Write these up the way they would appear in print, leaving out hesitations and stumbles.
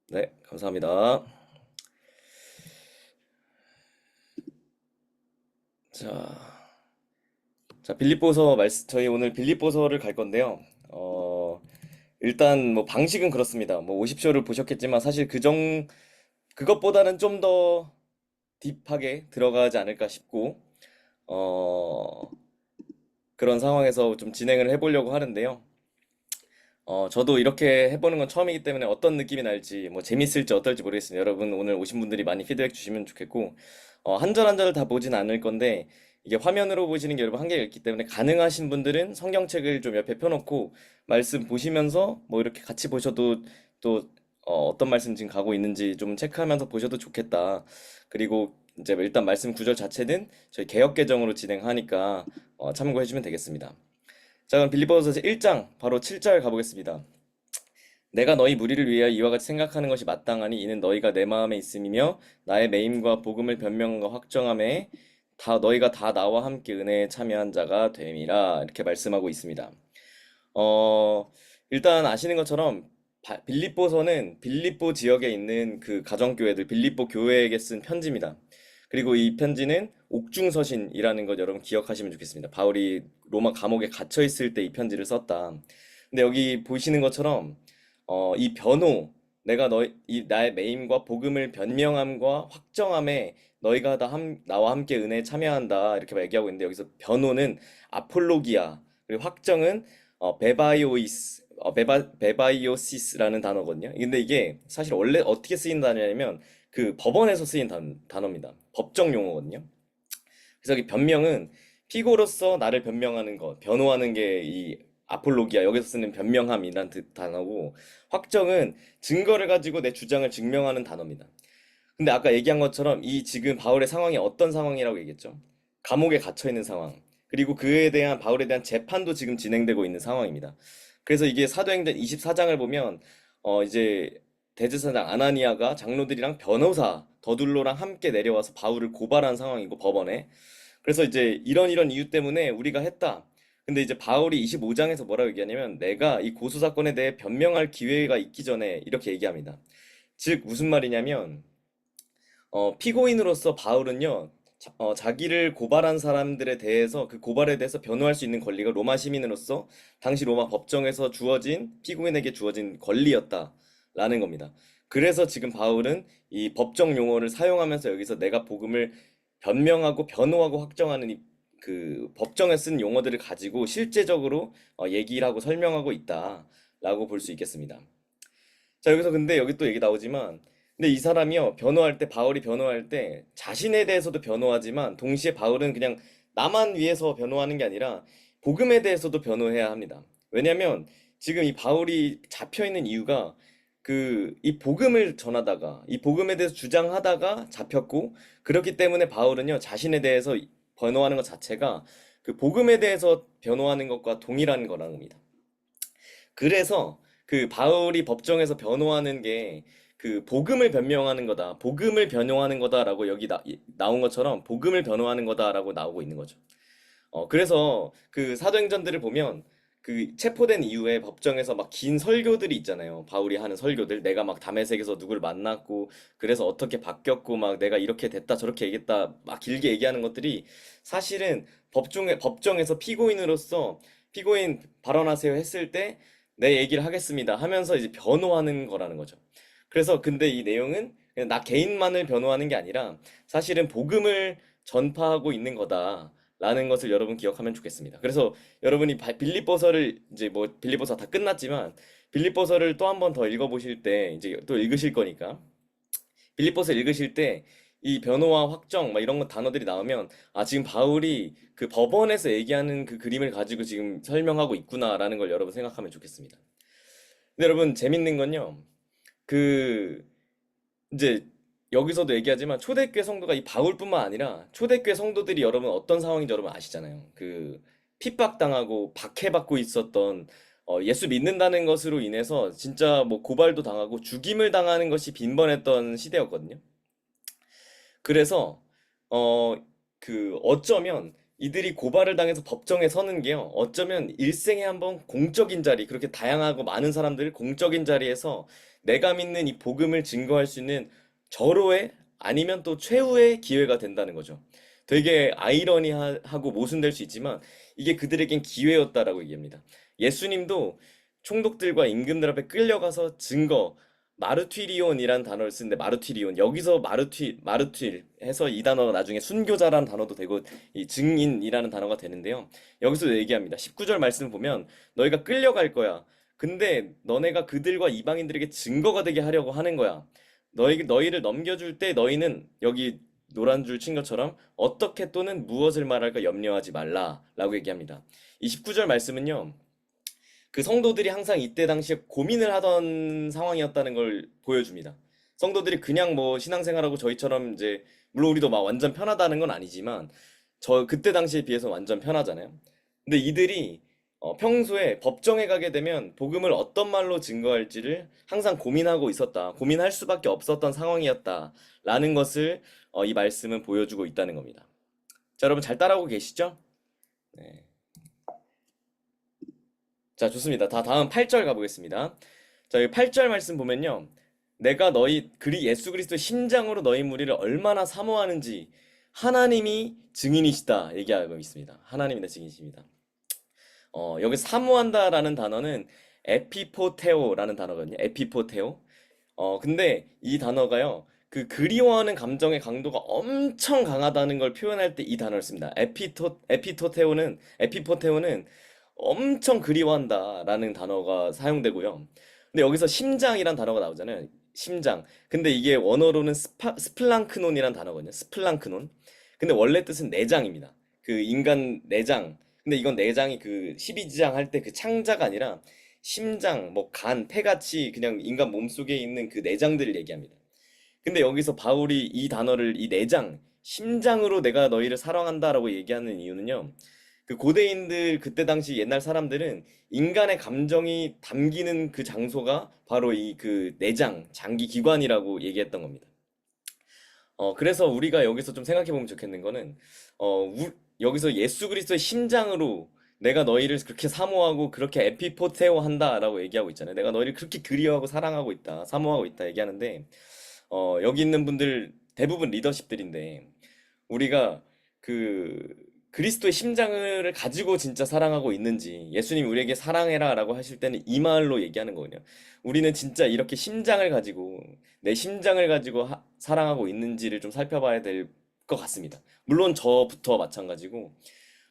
네, 감사합니다. 자, 빌립보서 저희 오늘 빌립보서를 갈 건데요. 일단 뭐 방식은 그렇습니다. 뭐 50쇼를 보셨겠지만 사실 그것보다는 좀 더 딥하게 들어가지 않을까 싶고, 어, 그런 상황에서 좀 진행을 해보려고 하는데요. 저도 이렇게 해보는 건 처음이기 때문에 어떤 느낌이 날지, 뭐 재밌을지 어떨지 모르겠습니다. 여러분 오늘 오신 분들이 많이 피드백 주시면 좋겠고, 한 절 한 절을 다 보진 않을 건데, 이게 화면으로 보시는 게 여러분 한계가 있기 때문에 가능하신 분들은 성경책을 좀 옆에 펴놓고 말씀 보시면서 뭐 이렇게 같이 보셔도 또 어떤 말씀 지금 가고 있는지 좀 체크하면서 보셔도 좋겠다. 그리고 이제 일단 말씀 구절 자체는 저희 개역 개정으로 진행하니까 참고해 주면 되겠습니다. 자, 그럼 빌립보서 1장 바로 7절 가보겠습니다. 내가 너희 무리를 위하여 이와 같이 생각하는 것이 마땅하니 이는 너희가 내 마음에 있음이며 나의 매임과 복음을 변명과 확정함에 다 너희가 다 나와 함께 은혜에 참여한 자가 됨이라 이렇게 말씀하고 있습니다. 일단 아시는 것처럼 빌립보서는 빌립보 지역에 있는 그 가정교회들 빌립보 교회에게 쓴 편지입니다. 그리고 이 편지는 옥중서신이라는 것 여러분 기억하시면 좋겠습니다. 바울이 로마 감옥에 갇혀 있을 때 이 편지를 썼다. 근데 여기 보시는 것처럼 이 변호 내가 나의 매임과 복음을 변명함과 확정함에 너희가 나와 함께 은혜에 참여한다 이렇게 얘기하고 있는데 여기서 변호는 아폴로기아 그리고 확정은 베바이오시스라는 단어거든요. 근데 이게 사실 원래 어떻게 쓰인 단어냐면 그 법원에서 쓰인 단어입니다. 법정 용어거든요. 그래서 이 변명은 피고로서 나를 변명하는 것, 변호하는 게 이 아폴로기아 여기서 쓰는 변명함이란 단어고 확정은 증거를 가지고 내 주장을 증명하는 단어입니다. 근데 아까 얘기한 것처럼 이 지금 바울의 상황이 어떤 상황이라고 얘기했죠? 감옥에 갇혀 있는 상황. 그리고 그에 대한 바울에 대한 재판도 지금 진행되고 있는 상황입니다. 그래서 이게 사도행전 24장을 보면 이제 대제사장 아나니아가 장로들이랑 변호사 더둘로랑 함께 내려와서 바울을 고발한 상황이고 법원에. 그래서 이제 이런 이유 때문에 우리가 했다. 근데 이제 바울이 25장에서 뭐라고 얘기하냐면 내가 이 고소 사건에 대해 변명할 기회가 있기 전에 이렇게 얘기합니다. 즉 무슨 말이냐면 피고인으로서 바울은요, 자기를 고발한 사람들에 대해서 그 고발에 대해서 변호할 수 있는 권리가 로마 시민으로서 당시 로마 법정에서 주어진 피고인에게 주어진 권리였다라는 겁니다. 그래서 지금 바울은 이 법정 용어를 사용하면서 여기서 내가 복음을 변명하고 변호하고 확정하는 그 법정에 쓴 용어들을 가지고 실제적으로 얘기를 하고 설명하고 있다라고 볼 수 있겠습니다. 자, 여기서 근데 여기 또 얘기 나오지만, 근데 이 사람이요, 바울이 변호할 때 자신에 대해서도 변호하지만, 동시에 바울은 그냥 나만 위해서 변호하는 게 아니라, 복음에 대해서도 변호해야 합니다. 왜냐면, 지금 이 바울이 잡혀 있는 이유가, 이 복음을 전하다가, 이 복음에 대해서 주장하다가 잡혔고, 그렇기 때문에 바울은요, 자신에 대해서 변호하는 것 자체가, 그 복음에 대해서 변호하는 것과 동일한 거라는 겁니다. 그래서 그 바울이 법정에서 변호하는 게 그 복음을 변명하는 거다. 복음을 변호하는 거다라고 여기 나온 것처럼 복음을 변호하는 거다라고 나오고 있는 거죠. 그래서 그 사도행전들을 보면 그 체포된 이후에 법정에서 막 긴 설교들이 있잖아요. 바울이 하는 설교들. 내가 막 담에색에서 누굴 만났고 그래서 어떻게 바뀌었고 막 내가 이렇게 됐다 저렇게 얘기했다 막 길게 얘기하는 것들이 사실은 법정에서 피고인으로서 피고인 발언하세요 했을 때 내 얘기를 하겠습니다 하면서 이제 변호하는 거라는 거죠. 그래서 근데 이 내용은 그냥 나 개인만을 변호하는 게 아니라 사실은 복음을 전파하고 있는 거다. 라는 것을 여러분 기억하면 좋겠습니다. 그래서 여러분이 빌립보서를 이제 뭐 빌립보서 다 끝났지만 빌립보서를 또 한 번 더 읽어보실 때 이제 또 읽으실 거니까 빌립보서 읽으실 때 이 변호와 확정 막 이런 거 단어들이 나오면 아 지금 바울이 그 법원에서 얘기하는 그 그림을 가지고 지금 설명하고 있구나라는 걸 여러분 생각하면 좋겠습니다. 근데 여러분 재밌는 건요. 그 이제 여기서도 얘기하지만 초대교회 성도가 이 바울뿐만 아니라 초대교회 성도들이 여러분 어떤 상황인지 여러분 아시잖아요. 그 핍박당하고 박해받고 있었던 예수 믿는다는 것으로 인해서 진짜 뭐 고발도 당하고 죽임을 당하는 것이 빈번했던 시대였거든요. 그래서 어 어쩌면 이들이 고발을 당해서 법정에 서는 게요, 어쩌면 일생에 한 번 공적인 자리, 그렇게 다양하고 많은 사람들 공적인 자리에서 내가 믿는 이 복음을 증거할 수 있는 절호의 아니면 또 최후의 기회가 된다는 거죠. 되게 아이러니하고 모순될 수 있지만 이게 그들에겐 기회였다라고 얘기합니다. 예수님도 총독들과 임금들 앞에 끌려가서 증거, 마르튀리온이란 단어를 쓰는데, 마르튀리온, 여기서 마르튀 해서 이 단어가 나중에 순교자라는 단어도 되고 이 증인이라는 단어가 되는데요. 여기서 얘기합니다. 19절 말씀 보면 너희가 끌려갈 거야. 근데 너네가 그들과 이방인들에게 증거가 되게 하려고 하는 거야. 너희를 넘겨줄 때 너희는 여기 노란 줄 친 것처럼 어떻게 또는 무엇을 말할까 염려하지 말라라고 얘기합니다. 이 19절 말씀은요, 그 성도들이 항상 이때 당시에 고민을 하던 상황이었다는 걸 보여줍니다. 성도들이 그냥 뭐 신앙생활하고 저희처럼 이제, 물론 우리도 막 완전 편하다는 건 아니지만 그때 당시에 비해서 완전 편하잖아요. 근데 이들이 평소에 법정에 가게 되면 복음을 어떤 말로 증거할지를 항상 고민하고 있었다. 고민할 수밖에 없었던 상황이었다라는 것을 이 말씀은 보여주고 있다는 겁니다. 자, 여러분 잘 따라오고 계시죠? 네. 자, 좋습니다. 다음 8절 가보겠습니다. 자, 여기 8절 말씀 보면요, 내가 예수 그리스도의 심장으로 너희 무리를 얼마나 사모하는지 하나님이 증인이시다 얘기하고 있습니다. 하나님이 내 증인이십니다. 여기 사모한다라는 단어는 에피포테오라는 단어거든요. 에피포테오. 근데 이 단어가요, 그 그리워하는 감정의 강도가 엄청 강하다는 걸 표현할 때 이 단어를 씁니다. 에피포테오는 엄청 그리워한다라는 단어가 사용되고요. 근데 여기서 심장이란 단어가 나오잖아요. 심장. 근데 이게 원어로는 스플랑크논이란 단어거든요. 스플랑크논. 근데 원래 뜻은 내장입니다. 그 인간 내장. 근데 이건 내장이 그 12지장 할 때 그 창자가 아니라 심장, 뭐 간, 폐같이 그냥 인간 몸속에 있는 그 내장들을 얘기합니다. 근데 여기서 바울이 이 단어를, 이 내장, 심장으로 내가 너희를 사랑한다라고 얘기하는 이유는요, 그 고대인들, 그때 당시 옛날 사람들은 인간의 감정이 담기는 그 장소가 바로 이 그 내장, 장기 기관이라고 얘기했던 겁니다. 그래서 우리가 여기서 좀 생각해 보면 좋겠는 거는, 여기서 예수 그리스도의 심장으로 내가 너희를 그렇게 사모하고 그렇게 에피포테오 한다라고 얘기하고 있잖아요. 내가 너희를 그렇게 그리워하고 사랑하고 있다, 사모하고 있다 얘기하는데, 여기 있는 분들 대부분 리더십들인데, 우리가 그 그리스도의 심장을 가지고 진짜 사랑하고 있는지, 예수님이 우리에게 사랑해라라고 하실 때는 이 말로 얘기하는 거거든요. 우리는 진짜 이렇게 심장을 가지고, 내 심장을 가지고 사랑하고 있는지를 좀 살펴봐야 될 것 같습니다. 물론 저부터 마찬가지고,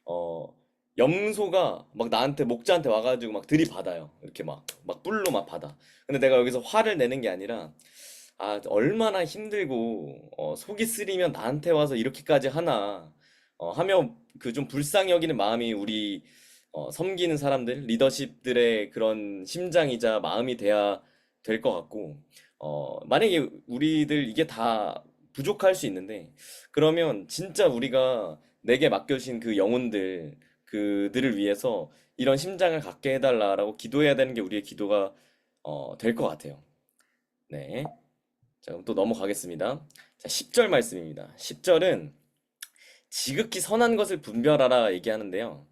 어, 염소가 막 나한테, 목자한테 와가지고 막 들이받아요. 이렇게 막 뿔로 막 받아. 근데 내가 여기서 화를 내는 게 아니라, 얼마나 힘들고, 속이 쓰리면 나한테 와서 이렇게까지 하나, 하며 그 좀 불쌍히 여기는 마음이 우리, 섬기는 사람들, 리더십들의 그런 심장이자 마음이 돼야 될 것 같고, 만약에 우리들 이게 다 부족할 수 있는데, 그러면 진짜 우리가 내게 맡겨진 그 영혼들, 그들을 위해서 이런 심장을 갖게 해달라라고 기도해야 되는 게 우리의 기도가, 될 것 같아요. 네. 자, 그럼 또 넘어가겠습니다. 자, 10절 말씀입니다. 10절은 지극히 선한 것을 분별하라 얘기하는데요.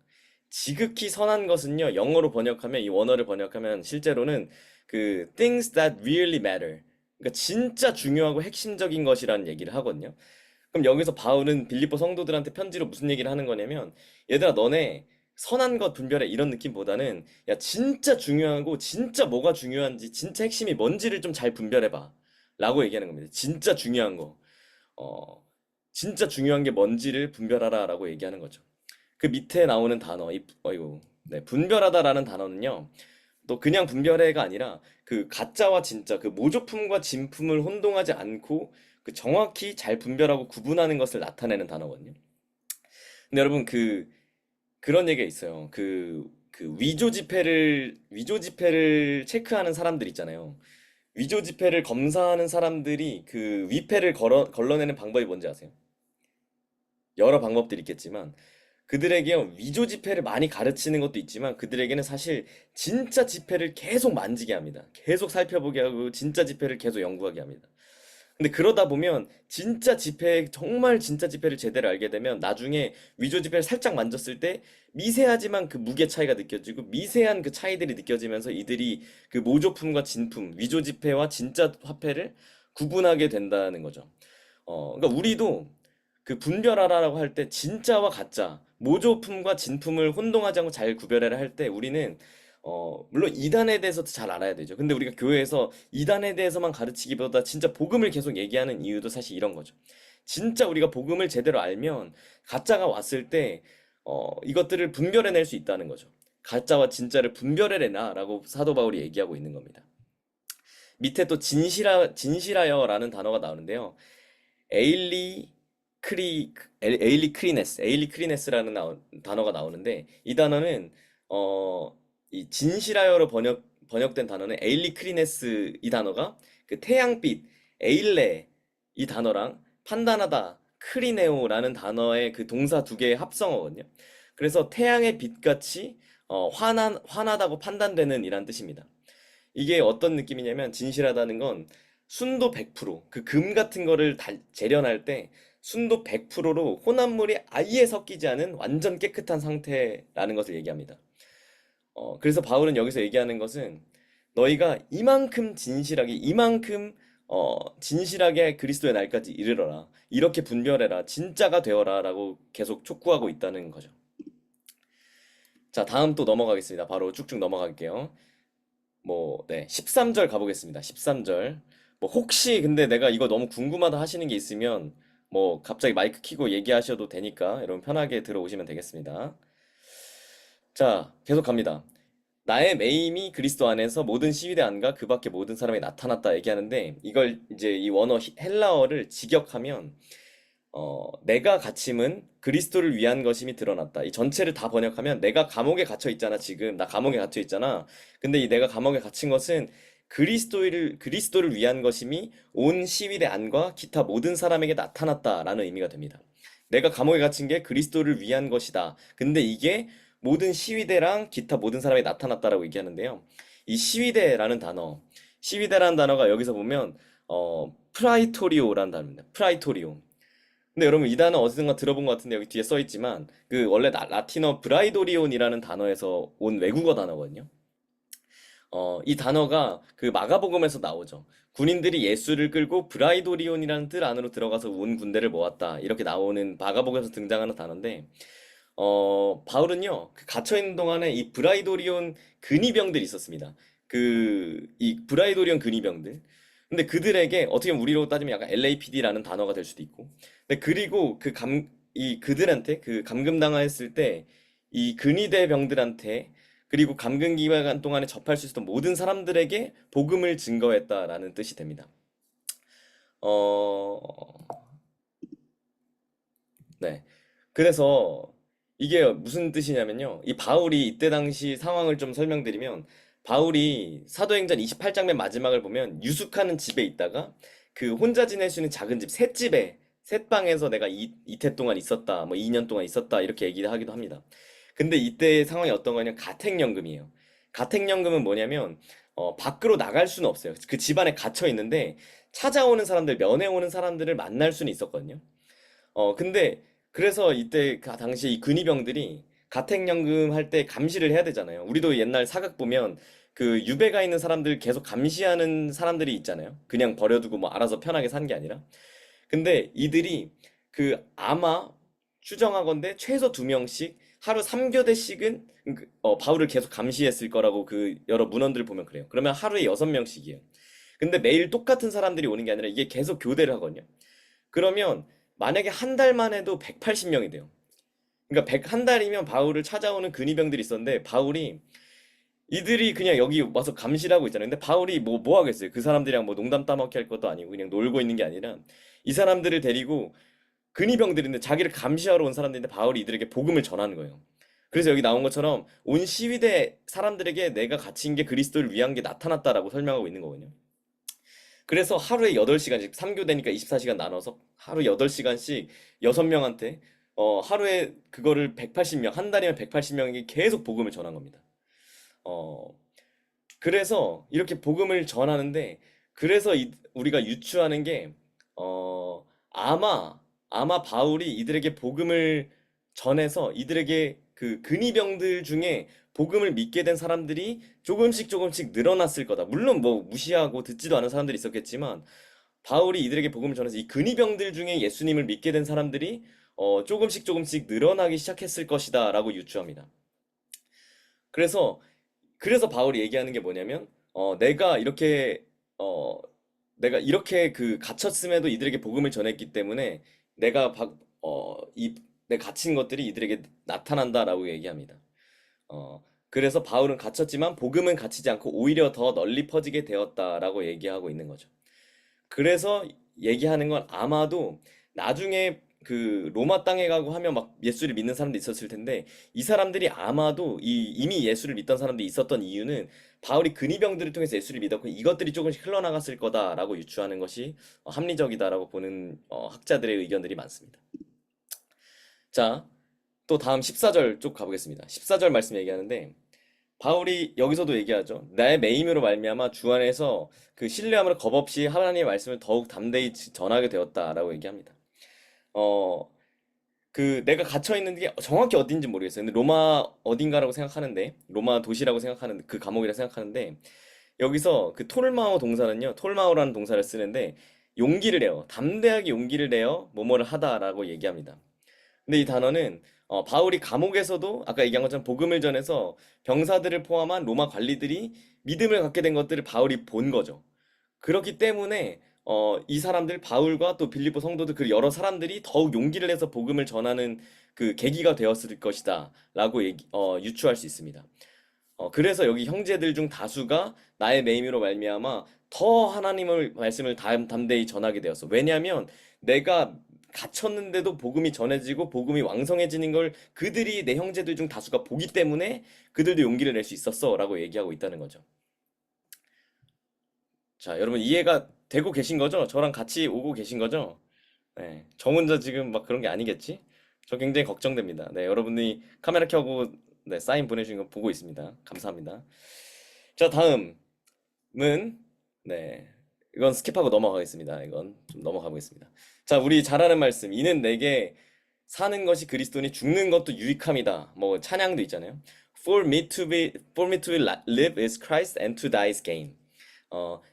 지극히 선한 것은요, 영어로 번역하면, 이 원어를 번역하면 실제로는 그 things that really matter. 그러니까 진짜 중요하고 핵심적인 것이라는 얘기를 하거든요. 그럼 여기서 바울은 빌립보 성도들한테 편지로 무슨 얘기를 하는 거냐면, 얘들아, 너네 선한 것 분별해, 이런 느낌보다는 야, 진짜 중요하고 진짜 뭐가 중요한지, 진짜 핵심이 뭔지를 좀 잘 분별해봐 라고 얘기하는 겁니다. 진짜 중요한 거, 어, 진짜 중요한 게 뭔지를 분별하라 라고 얘기하는 거죠. 그 밑에 나오는 단어, 네, 분별하다라는 단어는요, 또 그냥 분별해가 아니라 그 가짜와 진짜, 그 모조품과 진품을 혼동하지 않고 그 정확히 잘 분별하고 구분하는 것을 나타내는 단어거든요. 근데 여러분, 그런 얘기가 있어요. 그 위조 지폐를 체크하는 사람들 있잖아요. 위조 지폐를 검사하는 사람들이 그 위패를 걸러내는 방법이 뭔지 아세요? 여러 방법들이 있겠지만 그들에게 위조 지폐를 많이 가르치는 것도 있지만, 그들에게는 사실 진짜 지폐를 계속 만지게 합니다. 계속 살펴보게 하고 진짜 지폐를 계속 연구하게 합니다. 근데 그러다 보면 진짜 지폐, 정말 진짜 지폐를 제대로 알게 되면 나중에 위조 지폐를 살짝 만졌을 때 미세하지만 그 무게 차이가 느껴지고 미세한 그 차이들이 느껴지면서 이들이 그 모조품과 진품, 위조 지폐와 진짜 화폐를 구분하게 된다는 거죠. 그러니까 우리도 그 분별하라라고 할 때 진짜와 가짜, 모조품과 진품을 혼동하지 않고 잘 구별해라 할 때 우리는 물론 이단에 대해서도 잘 알아야 되죠. 근데 우리가 교회에서 이단에 대해서만 가르치기보다 진짜 복음을 계속 얘기하는 이유도 사실 이런 거죠. 진짜 우리가 복음을 제대로 알면 가짜가 왔을 때 이것들을 분별해낼 수 있다는 거죠. 가짜와 진짜를 분별해내라라고 사도 바울이 얘기하고 있는 겁니다. 밑에 또 진실하여라는 단어가 나오는데요. 에일리 에일리 크리네스라는 단어가 나오는데 이 단어는 이 진실하여로 번역된 단어는 에일리 크리네스 이 단어가 그 태양빛 에일레 이 단어랑 판단하다 크리네오라는 단어의 그 동사 두 개의 합성어거든요. 그래서 태양의 빛같이 환하다고 판단되는 이란 뜻입니다. 이게 어떤 느낌이냐면 진실하다는 건 순도 100%, 그 금 같은 거를 재련할 때 순도 100%로 혼합물이 아예 섞이지 않은 완전 깨끗한 상태라는 것을 얘기합니다. 그래서 바울은 여기서 얘기하는 것은 너희가 이만큼 진실하게, 이만큼 진실하게 그리스도의 날까지 이르러라. 이렇게 분별해라. 진짜가 되어라. 라고 계속 촉구하고 있다는 거죠. 자, 다음 또 넘어가겠습니다. 바로 쭉쭉 넘어갈게요. 뭐, 네, 13절 가보겠습니다. 13절. 뭐, 혹시 근데 내가 이거 너무 궁금하다 하시는 게 있으면, 뭐, 갑자기 마이크 켜고 얘기하셔도 되니까, 여러분 편하게 들어오시면 되겠습니다. 자, 계속 갑니다. 나의 매임이 그리스도 안에서 모든 시위대 안과 그 밖에 모든 사람이 나타났다 얘기하는데, 이걸 이제 이 원어 헬라어를 직역하면, 내가 갇힘은 그리스도를 위한 것임이 드러났다. 이 전체를 다 번역하면 내가 감옥에 갇혀 있잖아, 지금. 나 감옥에 갇혀 있잖아. 근데 이 내가 감옥에 갇힌 것은 그리스도를 위한 것임이 온 시위대 안과 기타 모든 사람에게 나타났다라는 의미가 됩니다. 내가 감옥에 갇힌 게 그리스도를 위한 것이다. 근데 이게 모든 시위대랑 기타 모든 사람에게 나타났다라고 얘기하는데요. 이 시위대라는 단어가 여기서 보면 프라이토리오라는 단어입니다. 프라이토리오. 근데 여러분 이 단어 어디선가 들어본 것 같은데 여기 뒤에 써 있지만 그 원래 라틴어 브라이도리온이라는 단어에서 온 외국어 단어거든요. 이 단어가 그 마가복음에서 나오죠. 군인들이 예수를 끌고 브라이도리온이라는 뜰 안으로 들어가서 온 군대를 모았다. 이렇게 나오는 마가복음에서 등장하는 단어인데 바울은요, 그 갇혀있는 동안에 이 브라이도리온 근위병들이 있었습니다. 이 브라이도리온 근위병들. 근데 그들에게, 어떻게 보면 우리로 따지면 약간 LAPD라는 단어가 될 수도 있고. 근데 그리고 그들한테, 그 감금당했을 때, 이 근위대 병들한테, 그리고 감금 기간 동안에 접할 수 있었던 모든 사람들에게 복음을 증거했다라는 뜻이 됩니다. 어, 네. 그래서 이게 무슨 뜻이냐면요. 이 바울이 이때 당시 상황을 좀 설명드리면 바울이 사도행전 28장 맨 마지막을 보면 유숙하는 집에 있다가 그 혼자 지낼 수 있는 작은 집, 셋집에 셋방에서 내가 이태 동안 있었다, 뭐 2년 동안 있었다 이렇게 얘기를 하기도 합니다. 근데 이때 상황이 어떤 거냐면 가택연금이에요. 가택연금은 뭐냐면 밖으로 나갈 수는 없어요. 그 집안에 갇혀 있는데 찾아오는 사람들, 면회 오는 사람들을 만날 수는 있었거든요. 근데 그래서 이때 그 당시 이 근위병들이 가택연금 할 때 감시를 해야 되잖아요. 우리도 옛날 사극 보면 그 유배가 있는 사람들 계속 감시하는 사람들이 있잖아요. 그냥 버려두고 뭐 알아서 편하게 산 게 아니라. 근데 이들이 그 아마 추정하건대 최소 2명씩 하루 3교대씩은 바울을 계속 감시했을 거라고 그 여러 문헌들을 보면 그래요. 그러면 하루에 6명씩이에요. 근데 매일 똑같은 사람들이 오는 게 아니라 이게 계속 교대를 하거든요. 그러면 만약에 한 달만 해도 180명이 돼요. 그러니까 한 달이면 바울을 찾아오는 근위병들이 있었는데 바울이 이들이 그냥 여기 와서 감시를 하고 있잖아요. 근데 바울이 뭐 하겠어요? 그 사람들이랑 뭐 농담 따먹기 할 것도 아니고 그냥 놀고 있는 게 아니라 이 사람들을 데리고 근위병들인데 자기를 감시하러 온 사람들인데 바울이 이들에게 복음을 전하는 거예요. 그래서 여기 나온 것처럼 온 시위대 사람들에게 내가 갇힌 게 그리스도를 위한 게 나타났다라고 설명하고 있는 거거든요. 그래서 하루에 8시간씩 3교대니까 24시간 나눠서 하루 8시간씩 6명한테 하루에 그거를 180명, 한 달이면 180명에게 계속 복음을 전한 겁니다. 어, 그래서 이렇게 복음을 전하는데 그래서 우리가 유추하는 게 아마 바울이 이들에게 복음을 전해서 이들에게 그 근위병들 중에 복음을 믿게 된 사람들이 조금씩 조금씩 늘어났을 거다. 물론 뭐 무시하고 듣지도 않은 사람들이 있었겠지만 바울이 이들에게 복음을 전해서 이 근위병들 중에 예수님을 믿게 된 사람들이 조금씩 조금씩 늘어나기 시작했을 것이다라고 유추합니다. 그래서 바울이 얘기하는 게 뭐냐면 어, 내가 이렇게 그 갇혔음에도 이들에게 복음을 전했기 때문에 내가 내 갇힌 것들이 이들에게 나타난다라고 얘기합니다. 그래서 바울은 갇혔지만 복음은 갇히지 않고 오히려 더 널리 퍼지게 되었다라고 얘기하고 있는 거죠. 그래서 얘기하는 건 아마도 나중에 그 로마 땅에 가고 하면 막 예수를 믿는 사람도 있었을 텐데 이 사람들이 아마도 이미 예수를 믿던 사람들이 있었던 이유는 바울이 근위병들을 통해서 예수를 믿었고 이것들이 조금씩 흘러나갔을 거다라고 유추하는 것이 합리적이다라고 보는 학자들의 의견들이 많습니다. 자, 또 다음 14절 쪽 가보겠습니다. 14절 말씀 얘기하는데 바울이 여기서도 얘기하죠. 나의 매임으로 말미암아 주 안에서 그 신뢰함으로 겁없이 하나님의 말씀을 더욱 담대히 전하게 되었다라고 얘기합니다. 어, 내가 갇혀 있는 게 정확히 어딘지 모르겠어요. 근데 로마 어딘가라고 생각하는데 로마 도시라고 생각하는 그 감옥이라 생각하는데 여기서 그 톨마오 동사는요. 톨마오라는 동사를 쓰는데 용기를 내어 담대하게 용기를 내어 뭐뭐를 하다라고 얘기합니다. 근데 이 단어는 바울이 감옥에서도 아까 얘기한 것처럼 복음을 전해서 병사들을 포함한 로마 관리들이 믿음을 갖게 된 것들을 바울이 본 거죠. 그렇기 때문에 이 사람들 바울과 또 빌립보 성도들 그 여러 사람들이 더욱 용기를 내서 복음을 전하는 그 계기가 되었을 것이다라고 유추할 수 있습니다. 그래서 여기 형제들 중 다수가 나의 매임으로 말미암아 더 하나님의 말씀을 담대히 전하게 되었어. 왜냐하면 내가 갇혔는데도 복음이 전해지고 복음이 왕성해지는 걸 그들이 내 형제들 중 다수가 보기 때문에 그들도 용기를 낼 수 있었어라고 얘기하고 있다는 거죠. 자, 여러분 이해가 되고 계신 거죠? 저랑 같이 오고 계신 거죠? 네, 저 혼자 지금 막 그런 게 아니겠지? 저 굉장히 걱정됩니다. 네, 여러분이 카메라 켜고 네, 사인 보내주신 거 보고 있습니다. 감사합니다. 자, 다음은 네, 이건 스킵하고 넘어가겠습니다. 이건 좀 넘어가보겠습니다. 자, 우리 잘 아는 말씀. 이는 내게 사는 것이 그리스도니 죽는 것도 유익함이다. 뭐 찬양도 있잖아요. For me to live is Christ and to die is gain.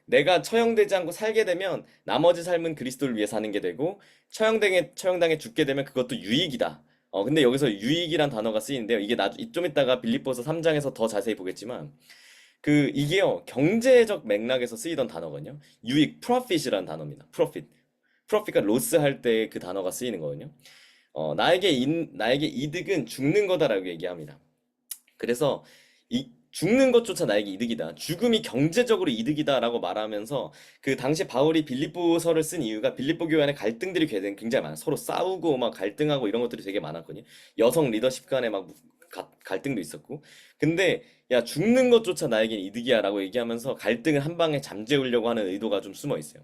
내가 처형되지 않고 살게 되면 나머지 삶은 그리스도를 위해 사는 게 되고 처형당해 죽게 되면 그것도 유익이다. 근데 여기서 유익이란 단어가 쓰이는데요. 이게 좀 이따가 빌립보서 3장에서 더 자세히 보겠지만 이게요. 경제적 맥락에서 쓰이던 단어거든요. 유익, profit이라는 단어입니다. profit가 로스 할 때 그 단어가 쓰이는 거거든요. 나에게 이득은 죽는 거다라고 얘기합니다. 그래서 죽는 것조차 나에게 이득이다. 죽음이 경제적으로 이득이다라고 말하면서 그 당시 바울이 빌립보서를 쓴 이유가 빌립보 교회 안에 갈등들이 굉장히 많아. 서로 싸우고 막 갈등하고 이런 것들이 되게 많았거든요. 여성 리더십 간에 막 갈등도 있었고. 근데 야 죽는 것조차 나에겐 이득이야라고 얘기하면서 갈등을 한 방에 잠재우려고 하는 의도가 좀 숨어 있어요.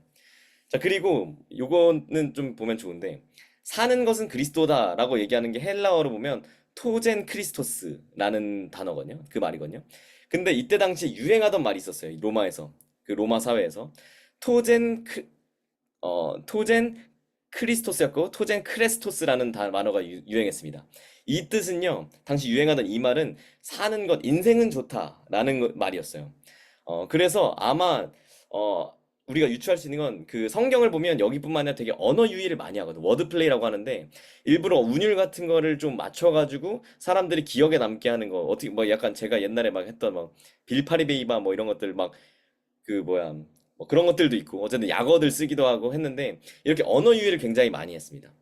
자, 그리고 요거는 좀 보면 좋은데 사는 것은 그리스도다라고 얘기하는 게 헬라어로 보면 토젠 크리스토스라는 단어거든요. 그 말이거든요. 근데 이때 당시에 유행하던 말이 있었어요. 로마에서. 그 로마 사회에서. 토젠 토젠 크리스토스였고 토젠 크레스토스라는 단어가 유행했습니다. 이 뜻은요. 당시 유행하던 이 말은 사는 것, 인생은 좋다라는 말이었어요. 그래서 아마 어, 우리가 유추할 수 있는 건 그 성경을 보면 여기뿐만 아니라 되게 언어 유희를 많이 하거든. 워드 플레이라고 하는데 일부러 운율 같은 거를 좀 맞춰가지고 사람들이 기억에 남게 하는 거. 어떻게 뭐 약간 제가 옛날에 막 했던 막 빌파리베이바 뭐 이런 것들 막 그 뭐야 뭐 그런 것들도 있고 어쨌든 약어들 쓰기도 하고 했는데 이렇게 언어 유희를 굉장히 많이 했습니다.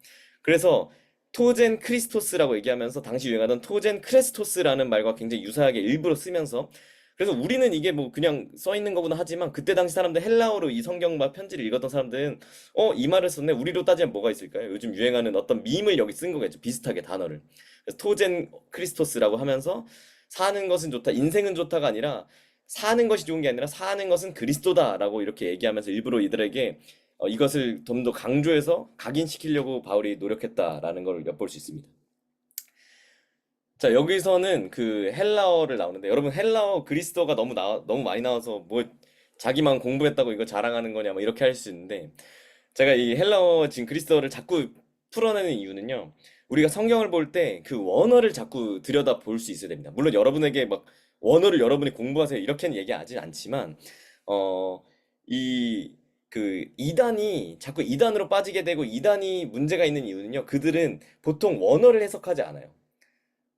그래서 토젠 크리스토스라고 얘기하면서 당시 유행하던 토젠 크레스토스라는 말과 굉장히 유사하게 일부러 쓰면서 그래서 우리는 이게 뭐 그냥 써 있는 거구나 하지만 그때 당시 사람들 헬라어로 이 성경과 편지를 읽었던 사람들은 이 말을 썼네. 우리로 따지면 뭐가 있을까요? 요즘 유행하는 어떤 밈을 여기 쓴 거겠죠. 비슷하게 단어를. 그래서 토젠 크리스토스라고 하면서 사는 것은 좋다. 인생은 좋다가 아니라 사는 것이 좋은 게 아니라 사는 것은 그리스도다라고 이렇게 얘기하면서 일부러 이들에게 이것을 좀 더 강조해서 각인시키려고 바울이 노력했다라는 걸 엿볼 수 있습니다. 자, 여기서는 그 헬라어를 나오는데 여러분 헬라어 그리스도가 너무 많이 나와서 뭐 자기만 공부했다고 이거 자랑하는 거냐 뭐 이렇게 할 수 있는데 제가 이 헬라어 지금 그리스어를 자꾸 풀어내는 이유는요. 우리가 성경을 볼 때 그 원어를 자꾸 들여다 볼 수 있어야 됩니다. 물론 여러분에게 막 원어를 여러분이 공부하세요 이렇게는 얘기하지 않지만 어, 이 그 이단이 자꾸 이단으로 빠지게 되고 이단이 문제가 있는 이유는요. 그들은 보통 원어를 해석하지 않아요.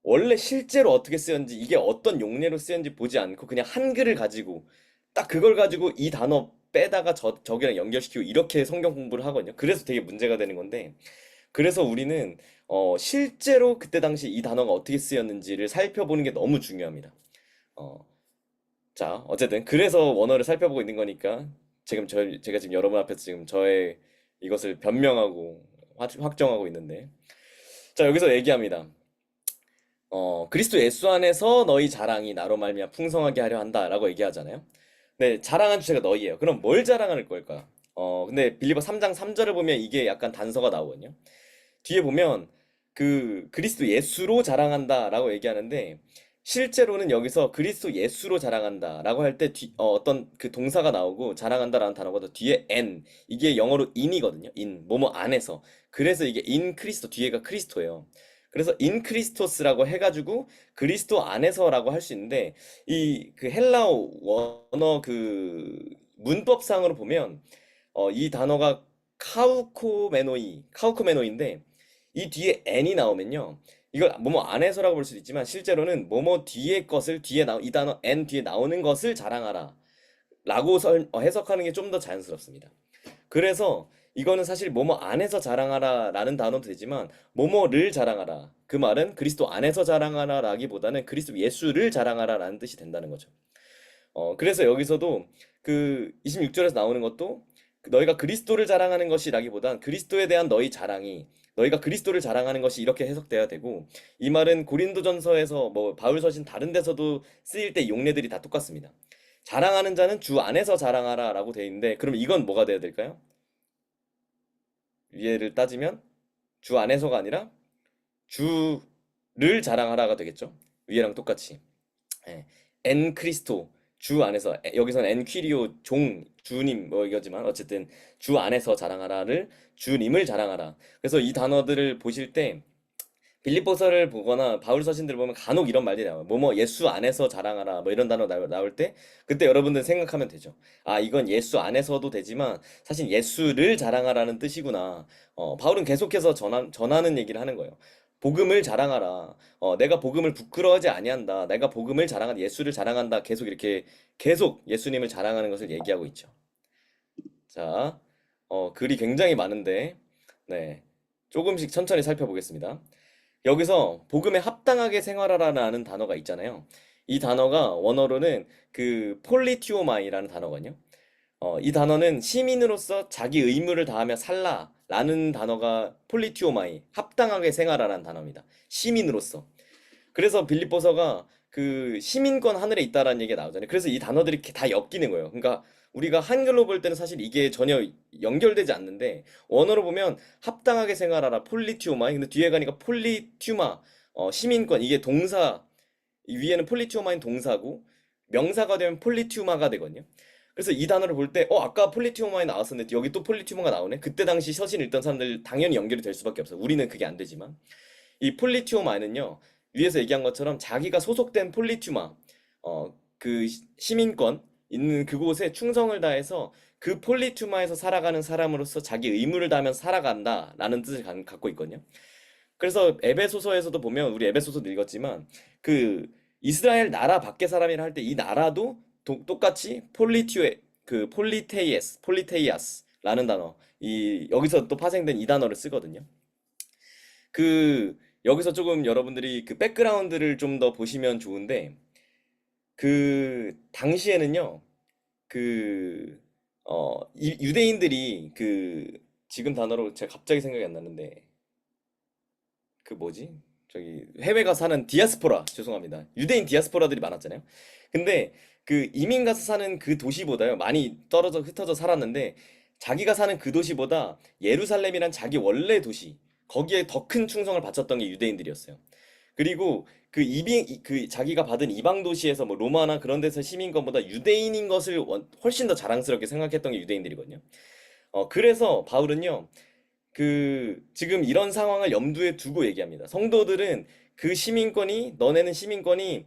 원래 실제로 어떻게 쓰였는지 이게 어떤 용례로 쓰였는지 보지 않고 그냥 한글을 가지고 딱 그걸 가지고 이 단어 빼다가 저기랑 연결시키고 이렇게 성경 공부를 하거든요. 그래서 되게 문제가 되는 건데 그래서 우리는 실제로 그때 당시 이 단어가 어떻게 쓰였는지를 살펴보는 게 너무 중요합니다. 어, 자, 어쨌든 그래서 원어를 살펴보고 있는 거니까 지금 제가 지금 여러분 앞에서 지금 저의 이것을 변명하고 확정하고 있는데 자, 여기서 얘기합니다. 그리스도 예수 안에서 너희 자랑이 나로 말미암아 풍성하게 하려 한다라고 얘기하잖아요. 네, 자랑한 주체가 너희예요. 그럼 뭘 자랑할 걸까? 근데 빌리버 3장 3절을 보면 이게 약간 단서가 나오거든요. 뒤에 보면 그 그리스도 예수로 자랑한다라고 얘기하는데 실제로는 여기서 그리스도 예수로 자랑한다라고 할 때 어떤 그 동사가 나오고 자랑한다라는 단어가 더 뒤에 n 이게 영어로 in이거든요. in 뭐뭐 안에서 그래서 이게 in 크리스토 뒤에가 크리스토예요. 그래서 in 크리스토스라고 해가지고 그리스도 안에서라고 할 수 있는데 이 그 헬라어 원어 그 문법상으로 보면 이 단어가 카우코메노인데 이 뒤에 n이 나오면요. 이걸 뭐뭐 안에서라고 볼 수도 있지만 실제로는 뭐뭐 뒤에 것을 이 단어 n 뒤에 나오는 것을 자랑하라 라고 해석하는 게 좀 더 자연스럽습니다. 그래서 이거는 사실 뭐뭐 안에서 자랑하라 라는 단어도 되지만 뭐뭐를 자랑하라 그 말은 그리스도 안에서 자랑하라 라기보다는 그리스도 예수를 자랑하라 라는 뜻이 된다는 거죠. 그래서 여기서도 그 26절에서 나오는 것도 너희가 그리스도를 자랑하는 것이라기보단 그리스도에 대한 너희 자랑이 너희가 그리스도를 자랑하는 것이 이렇게 해석돼야 되고 이 말은 고린도전서에서 뭐 바울서신 다른 데서도 쓰일 때 용례들이 다 똑같습니다. 자랑하는 자는 주 안에서 자랑하라라고 돼 있는데 그럼 이건 뭐가 돼야 될까요? 위에를 따지면 주 안에서가 아니라 주를 자랑하라가 되겠죠. 위에랑 똑같이. 예. 엔 크리스토 주 안에서 여기서는 엔 퀴리오 종 주님 뭐 이거지만 어쨌든 주 안에서 자랑하라를 주님을 자랑하라. 그래서 이 단어들을 보실 때 빌립보서를 보거나 바울 서신들을 보면 간혹 이런 말들이 나와요. 뭐뭐 예수 안에서 자랑하라 뭐 이런 단어 나올 때 그때 여러분들 생각하면 되죠. 아 이건 예수 안에서도 되지만 사실 예수를 자랑하라는 뜻이구나. 바울은 계속해서 전하는 얘기를 하는 거예요. 복음을 자랑하라. 내가 복음을 부끄러워하지 아니한다. 내가 복음을 자랑한다. 예수를 자랑한다. 계속 이렇게 계속 예수님을 자랑하는 것을 얘기하고 있죠. 자, 글이 굉장히 많은데 네. 조금씩 천천히 살펴보겠습니다. 여기서 복음에 합당하게 생활하라는 단어가 있잖아요. 이 단어가 원어로는 그 폴리티오마이라는 단어거든요. 이 단어는 시민으로서 자기 의무를 다하며 살라라는 단어가 폴리티오마이, 합당하게 생활하라는 단어입니다. 시민으로서. 그래서 빌립보서가 그 시민권 하늘에 있다라는 얘기가 나오잖아요. 그래서 이 단어들이 이렇게 다 엮이는 거예요. 그러니까 우리가 한글로 볼 때는 사실 이게 전혀 연결되지 않는데 원어로 보면 합당하게 생활하라 폴리티오마 근데 뒤에 가니까 폴리튜마 시민권 이게 동사 이 위에는 폴리튜마인 동사고 명사가 되면 폴리튜마가 되거든요. 그래서 이 단어를 볼 때 아까 폴리튜마에 나왔었는데 여기 또 폴리튜마가 나오네. 그때 당시 서신 읽던 사람들 당연히 연결이 될 수밖에 없어요. 우리는 그게 안 되지만 이 폴리튜마는요. 위에서 얘기한 것처럼 자기가 소속된 폴리튜마, 그 시민권 있는 그곳에 충성을 다해서 그 폴리튜마에서 살아가는 사람으로서 자기 의무를 다하면서 살아간다라는 뜻을 갖고 있거든요. 그래서 에베소서에서도 보면 우리 에베소서도 읽었지만 그 이스라엘 나라 밖의 사람이라 할 때 이 나라도 똑같이 폴리테이아스라는 단어 이 여기서 또 파생된 이 단어를 쓰거든요. 그 여기서 조금 여러분들이 그 백그라운드를 좀 더 보시면 좋은데 그 당시에는요 그 유대인들이 그 지금 단어로 제가 갑자기 생각이 안 나는데 그 뭐지 저기 해외 가 사는 디아스포라 죄송합니다 유대인 디아스포라들이 많았잖아요. 근데 그 이민 가서 사는 그 도시보다요 많이 떨어져 흩어져 살았는데 자기가 사는 그 도시보다 예루살렘이란 자기 원래 도시 거기에 더 큰 충성을 바쳤던 게 유대인들이었어요. 그리고 그 자기가 받은 이방 도시에서 뭐 로마나 그런 데서 시민권보다 유대인인 것을 훨씬 더 자랑스럽게 생각했던 게 유대인들이거든요. 그래서 바울은요, 지금 이런 상황을 염두에 두고 얘기합니다. 성도들은 그 시민권이, 너네는 시민권이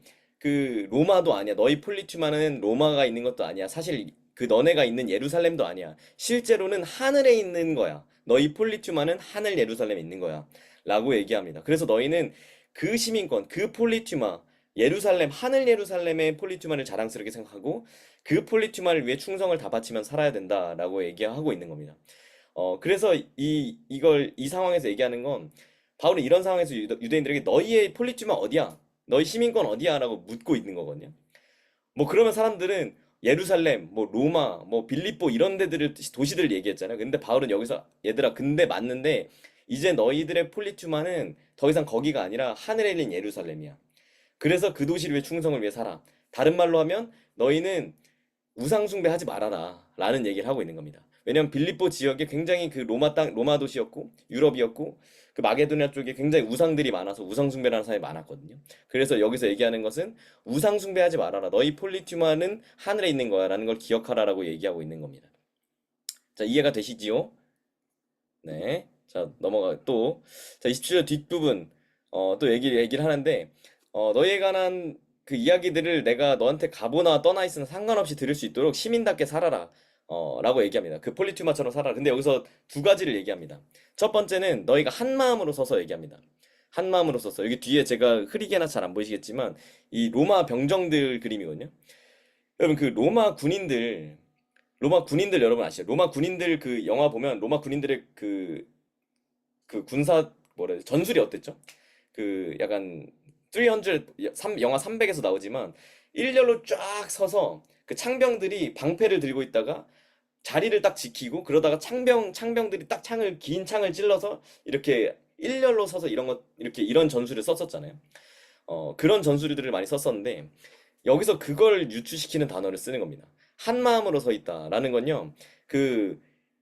로마도 아니야. 너희 폴리투마는 로마가 있는 것도 아니야. 사실 그 너네가 있는 예루살렘도 아니야. 실제로는 하늘에 있는 거야. 너희 폴리투마는 하늘 예루살렘에 있는 거야. 라고 얘기합니다. 그래서 너희는 그 시민권, 그 폴리투마, 예루살렘, 하늘 예루살렘의 폴리투마를 자랑스럽게 생각하고 그 폴리투마를 위해 충성을 다 바치면 살아야 된다라고 얘기하고 있는 겁니다. 그래서 이 상황에서 얘기하는 건 바울은 이런 상황에서 유대인들에게 너희의 폴리티마 어디야? 너희 시민권 어디야? 라고 묻고 있는 거거든요. 뭐 그러면 사람들은 예루살렘, 뭐 로마, 뭐 빌립보 이런 도시들을 얘기했잖아요. 근데 바울은 여기서 얘들아 근데 맞는데 이제 너희들의 폴리투마는 더 이상 거기가 아니라 하늘에 있는 예루살렘이야. 그래서 그 도시를 위해 충성을 위해 살아. 다른 말로 하면 너희는 우상 숭배하지 말아라 라는 얘기를 하고 있는 겁니다. 왜냐면 빌립보 지역에 굉장히 로마 도시였고 유럽이었고 그 마게도냐 쪽에 굉장히 우상들이 많아서 우상 숭배라는 사람이 많았거든요. 그래서 여기서 얘기하는 것은 우상 숭배하지 말아라. 너희 폴리튜마는 하늘에 있는 거야라는 걸 기억하라라고 얘기하고 있는 겁니다. 자, 이해가 되시지요? 네. 자, 넘어가 또. 자, 27절 뒷부분 또 얘기를 하는데 너희에 관한 그 이야기들을 내가 너한테 가보나 떠나 있으나 상관없이 들을 수 있도록 시민답게 살아라. 라고 얘기합니다. 그 폴리투마처럼 살아라. 근데 여기서 두 가지를 얘기합니다. 첫 번째는 너희가 한 마음으로 서서 얘기합니다. 한 마음으로 서서. 여기 뒤에 제가 흐리게나 잘 안 보이시겠지만 이 로마 병정들 그림이거든요. 여러분 그 로마 군인들 여러분 아시죠? 로마 군인들 그 영화 보면 로마 군인들의 그 군사 뭐라 해야 돼? 전술이 어땠죠? 그 약간 300 영화 300에서 나오지만 일렬로 쫙 서서 그 창병들이 방패를 들고 있다가 자리를 딱 지키고 그러다가 창병들이 딱 긴 창을 찔러서 이렇게 일렬로 서서 이렇게 이런 전술을 썼었잖아요. 그런 전술들을 많이 썼었는데 여기서 그걸 유추시키는 단어를 쓰는 겁니다. 한 마음으로 서 있다라는 건요.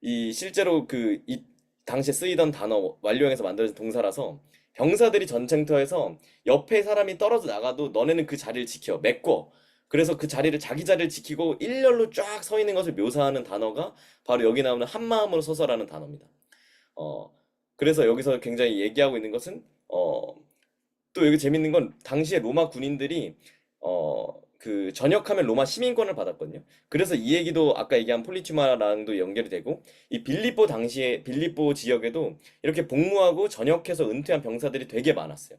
이 실제로 이 당시에 쓰이던 단어 완료형에서 만들어진 동사라서 병사들이 전쟁터에서 옆에 사람이 떨어져 나가도 너네는 그 자리를 지켜, 메꿔. 그래서 그 자리를 자기 자리를 지키고 일렬로 쫙 서 있는 것을 묘사하는 단어가 바로 여기 나오는 한 마음으로 서서라는 단어입니다. 어, 그래서 여기서 굉장히 얘기하고 있는 것은 또 여기 재밌는 건 당시에 로마 군인들이 전역하면 로마 시민권을 받았거든요. 그래서 이 얘기도 아까 얘기한 폴리티마랑도 연결이 되고 이 빌립보 지역에도 이렇게 복무하고 전역해서 은퇴한 병사들이 되게 많았어요.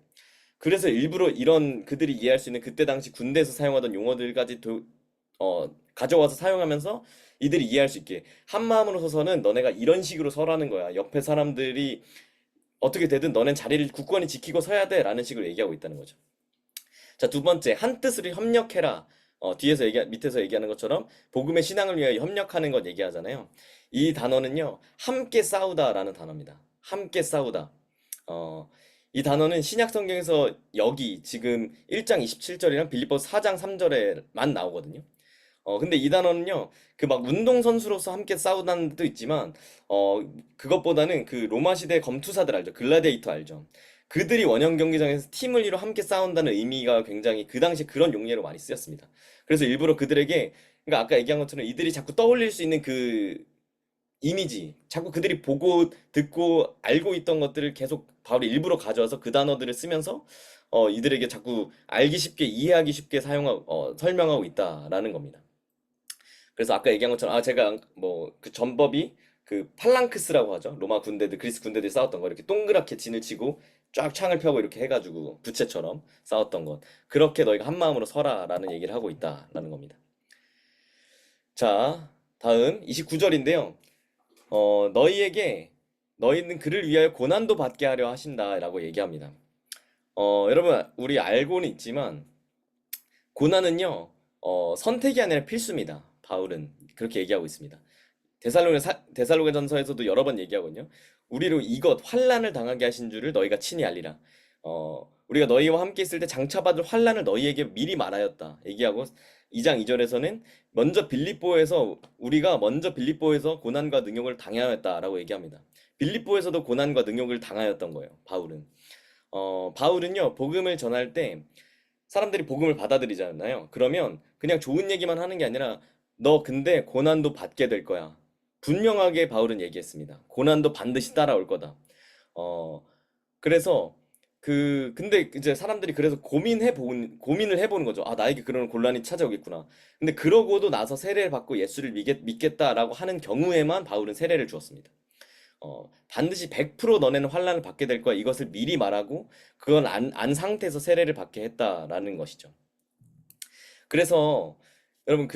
그래서 일부러 이런 그들이 이해할 수 있는 그때 당시 군대에서 사용하던 용어들까지 가져와서 사용하면서 이들이 이해할 수 있게 한 마음으로 서서는 너네가 이런 식으로 서라는 거야. 옆에 사람들이 어떻게 되든 너넨 자리를 굳건히 지키고 서야 돼라는 식으로 얘기하고 있다는 거죠. 자, 두 번째, 한 뜻으로 협력해라. 밑에서 얘기하는 것처럼 복음의 신앙을 위하여 협력하는 것 얘기하잖아요. 이 단어는요, 함께 싸우다라는 단어입니다. 함께 싸우다. 이 단어는 신약 성경에서 여기 지금 1장 27절이랑 빌립보서 4장 3절에만 나오거든요. 근데 이 단어는요, 그 막 운동선수로서 함께 싸우다는 뜻도 있지만, 그것보다는 그 로마 시대 검투사들 알죠? 글라디에이터 알죠? 그들이 원형 경기장에서 팀을 이뤄 함께 싸운다는 의미가 굉장히 그 당시에 그런 용례로 많이 쓰였습니다. 그래서 일부러 그들에게, 그러니까 아까 얘기한 것처럼 이들이 자꾸 떠올릴 수 있는 그 이미지, 자꾸 그들이 보고 듣고 알고 있던 것들을 계속 바로 일부러 가져와서 그 단어들을 쓰면서 이들에게 자꾸 알기 쉽게 이해하기 쉽게 설명하고 있다라는 겁니다. 그래서 아까 얘기한 것처럼 제가 뭐 그 전법이 그 팔랑크스라고 하죠. 로마 군대들 그리스 군대들이 싸웠던 거 이렇게 동그랗게 진을 치고 쫙 창을 펴고 이렇게 해가지고 부채처럼 싸웠던 것 그렇게 너희가 한 마음으로 서라라는 얘기를 하고 있다라는 겁니다. 자, 다음 29절인데요. 너희는 그를 위하여 고난도 받게 하려 하신다라고 얘기합니다. 여러분 우리 알고는 있지만 고난은요 선택이 아니라 필수입니다. 바울은 그렇게 얘기하고 있습니다. 데살로니가전서에서도 여러 번 얘기하거든요. 우리로 이것 환난을 당하게 하신 줄을 너희가 친히 알리라. 우리가 너희와 함께 있을 때 장차받을 환난을 너희에게 미리 말하였다. 얘기하고 2장 2절에서는 우리가 먼저 빌립보에서 고난과 능욕을 당하였다라고 얘기합니다. 빌립보에서도 고난과 능욕을 당하였던 거예요. 바울은요 복음을 전할 때 사람들이 복음을 받아들이잖아요. 그러면 그냥 좋은 얘기만 하는 게 아니라 너 근데 고난도 받게 될 거야. 분명하게 바울은 얘기했습니다. 고난도 반드시 따라올 거다. 어, 그래서 근데 이제 사람들이 그래서 고민을 해보는 거죠. 아, 나에게 그런 곤란이 찾아오겠구나. 근데 그러고도 나서 세례를 받고 예수를 믿겠다라고 하는 경우에만 바울은 세례를 주었습니다. 반드시 100% 너네는 환난을 받게 될 거야. 이것을 미리 말하고 그건 안 상태에서 세례를 받게 했다라는 것이죠. 그래서 여러분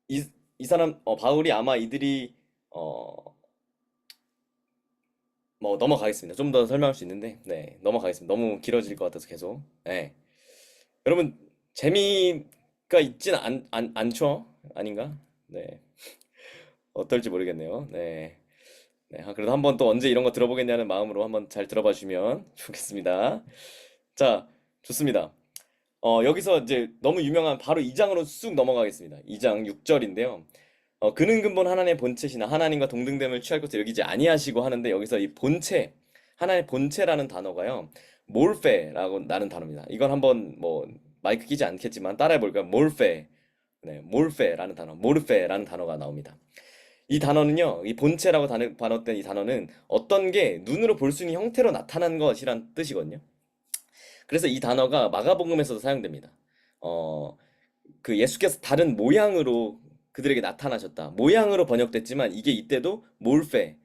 이, 이 사람 바울이 아마 이들이 뭐 넘어가겠습니다. 좀 더 설명할 수 있는데 네 넘어가겠습니다. 너무 길어질 것 같아서 계속 네 여러분 재미가 있진 않죠? 아닌가? 네 어떨지 모르겠네요. 네. 네, 그래도 한번 또 언제 이런 거 들어보겠냐는 마음으로 한번 잘 들어봐 주시면 좋겠습니다. 자, 좋습니다. 여기서 이제 너무 유명한 바로 2장으로 쑥 넘어가겠습니다. 2장 6절인데요. 그는 근본 하나님의 본체시나 하나님과 동등됨을 취할 것을 여기지 아니하시고 하는데 여기서 이 본체, 하나님의 본체라는 단어가요. 몰페라고 나는 단어입니다. 이건 한번 뭐 마이크 끼지 않겠지만 따라해 볼까요? 몰페. 네, 몰페라는 단어, 모르페라는 단어가 나옵니다. 이 단어는요, 이 본체라고 번역된 이 단어는 어떤 게 눈으로 볼 수 있는 형태로 나타난 것이란 뜻이거든요. 그래서 이 단어가 마가복음에서도 사용됩니다. 어, 예수께서 다른 모양으로 그들에게 나타나셨다. 모양으로 번역됐지만 이게 이때도 몰페.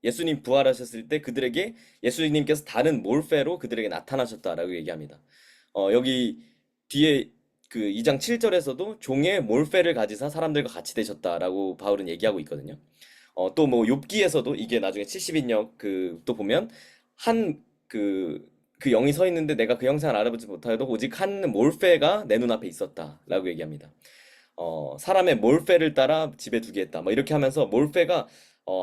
예수님 부활하셨을 때 그들에게 예수님께서 다른 몰페로 그들에게 나타나셨다라고 얘기합니다. 여기 뒤에 2장 7절에서도 종의 몰페를 가지사 사람들과 같이 되셨다라고 바울은 얘기하고 있거든요. 또 뭐 욥기에서도 이게 나중에 70인역 또 보면 한 그 영이 서 있는데 내가 그 형상을 알아보지 못하여도 오직 한 몰페가 내 눈앞에 있었다라고 얘기합니다. 사람의 몰페를 따라 집에 두게 했다. 뭐 이렇게 하면서 몰페가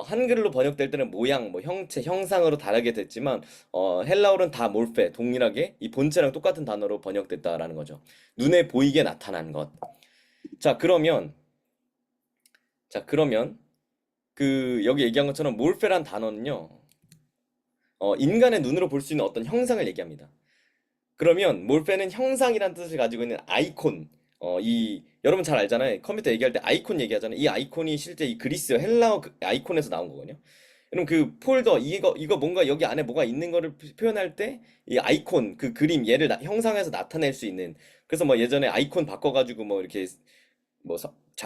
한글로 번역될 때는 모양, 뭐 형체, 형상으로 다르게 됐지만 헬라어는 다 몰페, 동일하게 이 본체랑 똑같은 단어로 번역됐다라는 거죠. 눈에 보이게 나타난 것. 자, 그러면 자, 그러면 여기 얘기한 것처럼 몰페란 단어는요. 인간의 눈으로 볼 수 있는 어떤 형상을 얘기합니다. 그러면 몰페는 형상이란 뜻을 가지고 있는 아이콘. 여러분 잘 알잖아요. 컴퓨터 얘기할 때 아이콘 얘기하잖아요. 이 아이콘이 실제 이 그리스 헬라어 아이콘에서 나온 거거든요. 그럼 그 폴더 이거 뭔가 여기 안에 뭐가 있는 거를 표현할 때 이 아이콘 그 그림 얘를 형상해서 나타낼 수 있는. 그래서 뭐 예전에 아이콘 바꿔가지고 뭐 이렇게 뭐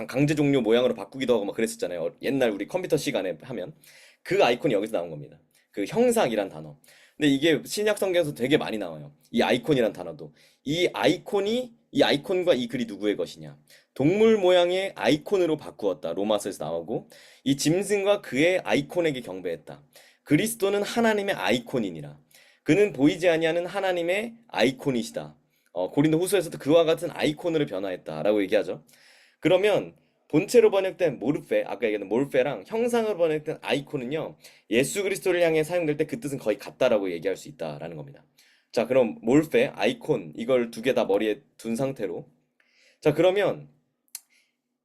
강제 종료 모양으로 바꾸기도 하고 막 그랬었잖아요. 옛날 우리 컴퓨터 시간에 하면 그 아이콘이 여기서 나온 겁니다. 그 형상이란 단어. 근데 이게 신약 성경에서 되게 많이 나와요. 이 아이콘이란 단어도. 이 아이콘과 이 글이 누구의 것이냐? 동물 모양의 아이콘으로 바꾸었다. 로마서에서 나오고 이 짐승과 그의 아이콘에게 경배했다. 그리스도는 하나님의 아이콘이니라. 그는 보이지 아니하는 하나님의 아이콘이시다. 고린도 후서에서도 그와 같은 아이콘으로 변화했다라고 얘기하죠. 그러면 본체로 번역된 모르페, 아까 얘기했던 몰페랑 형상으로 번역된 아이콘은요, 예수 그리스도를 향해 사용될 때 그 뜻은 거의 같다라고 얘기할 수 있다라는 겁니다. 자, 그럼 몰페, 아이콘, 이걸 두 개 다 머리에 둔 상태로. 자, 그러면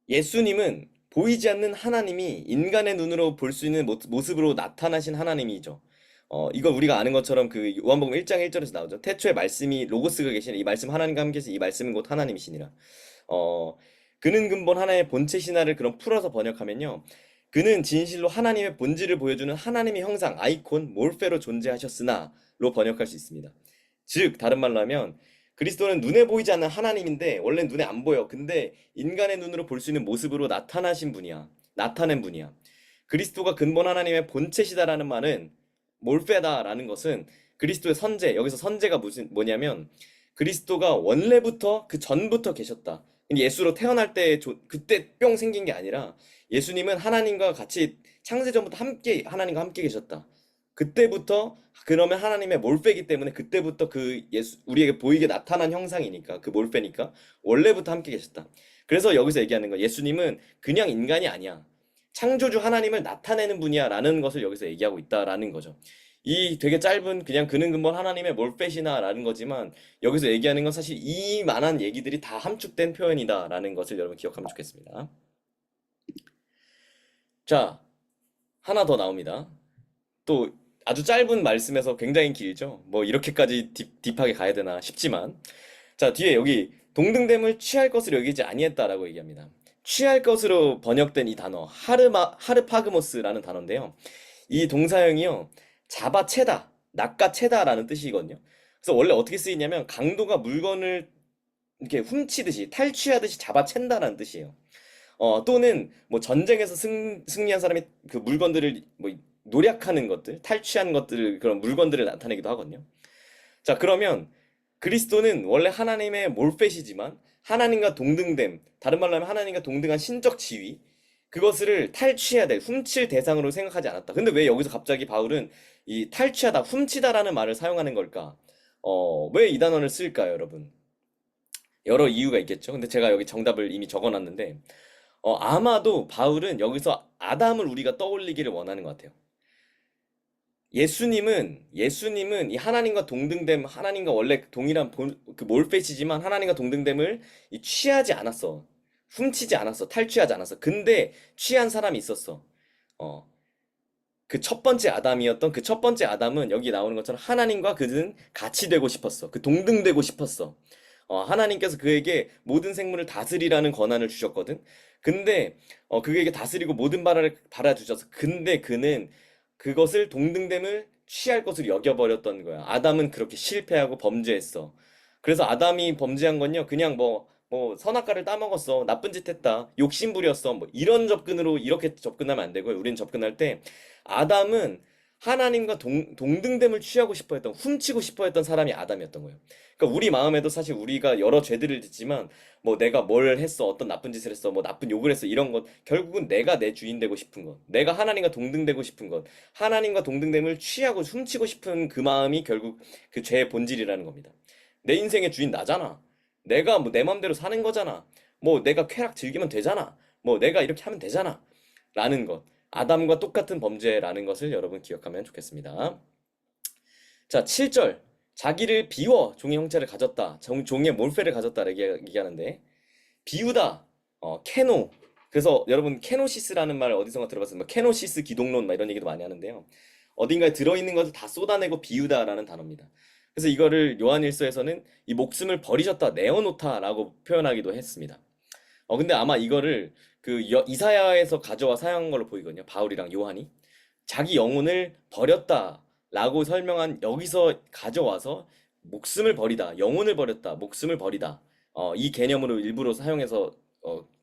예수님은 보이지 않는 하나님이 인간의 눈으로 볼 수 있는 모습으로 나타나신 하나님이죠. 이거 우리가 아는 것처럼 요한복음 1장 1절에서 나오죠. 태초에 말씀이 로고스가 계시니 이 말씀 하나님과 함께 계시 이 말씀은 곧 하나님이시니라. 어, 그는 근본 하나의 본체 신화를 그럼 풀어서 번역하면요. 그는 진실로 하나님의 본질을 보여주는 하나님의 형상, 아이콘, 몰페로 존재하셨으나로 번역할 수 있습니다. 즉, 다른 말로 하면 그리스도는 눈에 보이지 않는 하나님인데 원래 눈에 안 보여. 근데 인간의 눈으로 볼 수 있는 모습으로 나타나신 분이야. 나타낸 분이야. 그리스도가 근본 하나님의 본체시다라는 말은 몰페다라는 것은 그리스도의 선제. 여기서 선제가 뭐냐면 그리스도가 원래부터 그 전부터 계셨다. 예수로 태어날 때 그때 뿅 생긴 게 아니라 예수님은 하나님과 같이 창세전부터 함께 하나님과 함께 계셨다. 그때부터 그러면 하나님의 몰페이기 때문에 그때부터 우리에게 보이게 나타난 형상이니까 그 몰페니까 원래부터 함께 계셨다. 그래서 여기서 얘기하는 거 예수님은 그냥 인간이 아니야. 창조주 하나님을 나타내는 분이야라는 것을 여기서 얘기하고 있다라는 거죠. 이 되게 짧은 그냥 그는 근본 하나님의 몰페시나라는 거지만 여기서 얘기하는 건 사실 이만한 얘기들이 다 함축된 표현이다라는 것을 여러분 기억하면 좋겠습니다. 자, 하나 더 나옵니다. 또 아주 짧은 말씀에서 굉장히 길죠. 뭐 이렇게까지 딥하게 가야 되나 싶지만 자, 뒤에 여기 동등됨을 취할 것을 여기지 아니했다라고 얘기합니다. 취할 것으로 번역된 이 단어 하르파그모스라는 단어인데요. 이 동사형이요. 잡아채다, 낚아채다라는 뜻이거든요. 그래서 원래 어떻게 쓰이냐면 강도가 물건을 이렇게 훔치듯이 탈취하듯이 잡아챈다라는 뜻이에요. 또는 뭐 전쟁에서 승리한 사람이 그 물건들을 뭐 노략하는 것들, 탈취한 것들 그런 물건들을 나타내기도 하거든요. 자, 그러면 그리스도는 원래 하나님의 몰페시지만 하나님과 동등됨, 다른 말로 하면 하나님과 동등한 신적 지위, 그것을 탈취해야 될, 훔칠 대상으로 생각하지 않았다. 근데 왜 여기서 갑자기 바울은 이 탈취하다, 훔치다라는 말을 사용하는 걸까? 왜 이 단어를 쓸까요, 여러분? 여러 이유가 있겠죠. 근데 제가 여기 정답을 이미 적어놨는데, 아마도 바울은 여기서 아담을 우리가 떠올리기를 원하는 것 같아요. 예수님은 이 하나님과 동등됨, 하나님과 원래 동일한 그 몰페시지만 하나님과 동등됨을 취하지 않았어. 훔치지 않았어. 탈취하지 않았어. 근데 취한 사람이 있었어. 어, 그 첫 번째 아담이었던 그 첫 번째 아담은 여기 나오는 것처럼 하나님과 그는 같이 되고 싶었어. 그 동등되고 싶었어. 하나님께서 그에게 모든 생물을 다스리라는 권한을 주셨거든. 근데 그에게 다스리고 모든 바라를 바라주셔서 근데 그는 그것을 동등됨을 취할 것으로 여겨버렸던 거야. 아담은 그렇게 실패하고 범죄했어. 그래서 아담이 범죄한 건요, 그냥 뭐 선악과를 따먹었어, 나쁜 짓 했다, 욕심 부렸어, 뭐 이런 접근으로 이렇게 접근하면 안 되고요. 우리는 접근할 때 아담은 하나님과 동등됨을 취하고 싶어 했던, 훔치고 싶어 했던 사람이 아담이었던 거예요. 그러니까 우리 마음에도 사실 우리가 여러 죄들을 짓지만 뭐 내가 뭘 했어, 어떤 나쁜 짓을 했어, 뭐 나쁜 욕을 했어, 이런 것 결국은 내가 내 주인 되고 싶은 것, 내가 하나님과 동등되고 싶은 것, 하나님과 동등됨을 취하고 훔치고 싶은 그 마음이 결국 그 죄의 본질이라는 겁니다. 내 인생의 주인 나잖아. 내가 뭐 내 맘대로 사는 거잖아. 뭐 내가 쾌락 즐기면 되잖아. 뭐 내가 이렇게 하면 되잖아. 라는 것. 아담과 똑같은 범죄라는 것을 여러분 기억하면 좋겠습니다. 자, 7절. 자기를 비워 종의 형체를 가졌다. 종의 몰페를 가졌다. 얘기하는데 비우다. 케노. 그래서 여러분 케노시스라는 말 어디선가 들어봤어요? 뭐 케노시스 기독론 막 이런 얘기도 많이 하는데요. 어딘가에 들어있는 것을 다 쏟아내고 비우다라는 단어입니다. 그래서 이거를 요한일서에서는 이 목숨을 버리셨다, 내어놓다라고 표현하기도 했습니다. 근데 아마 이거를 그 이사야에서 가져와 사용한 걸로 보이거든요. 바울이랑 요한이. 자기 영혼을 버렸다라고 설명한 여기서 가져와서 목숨을 버리다, 영혼을 버렸다, 목숨을 버리다. 이 개념으로 일부러 사용해서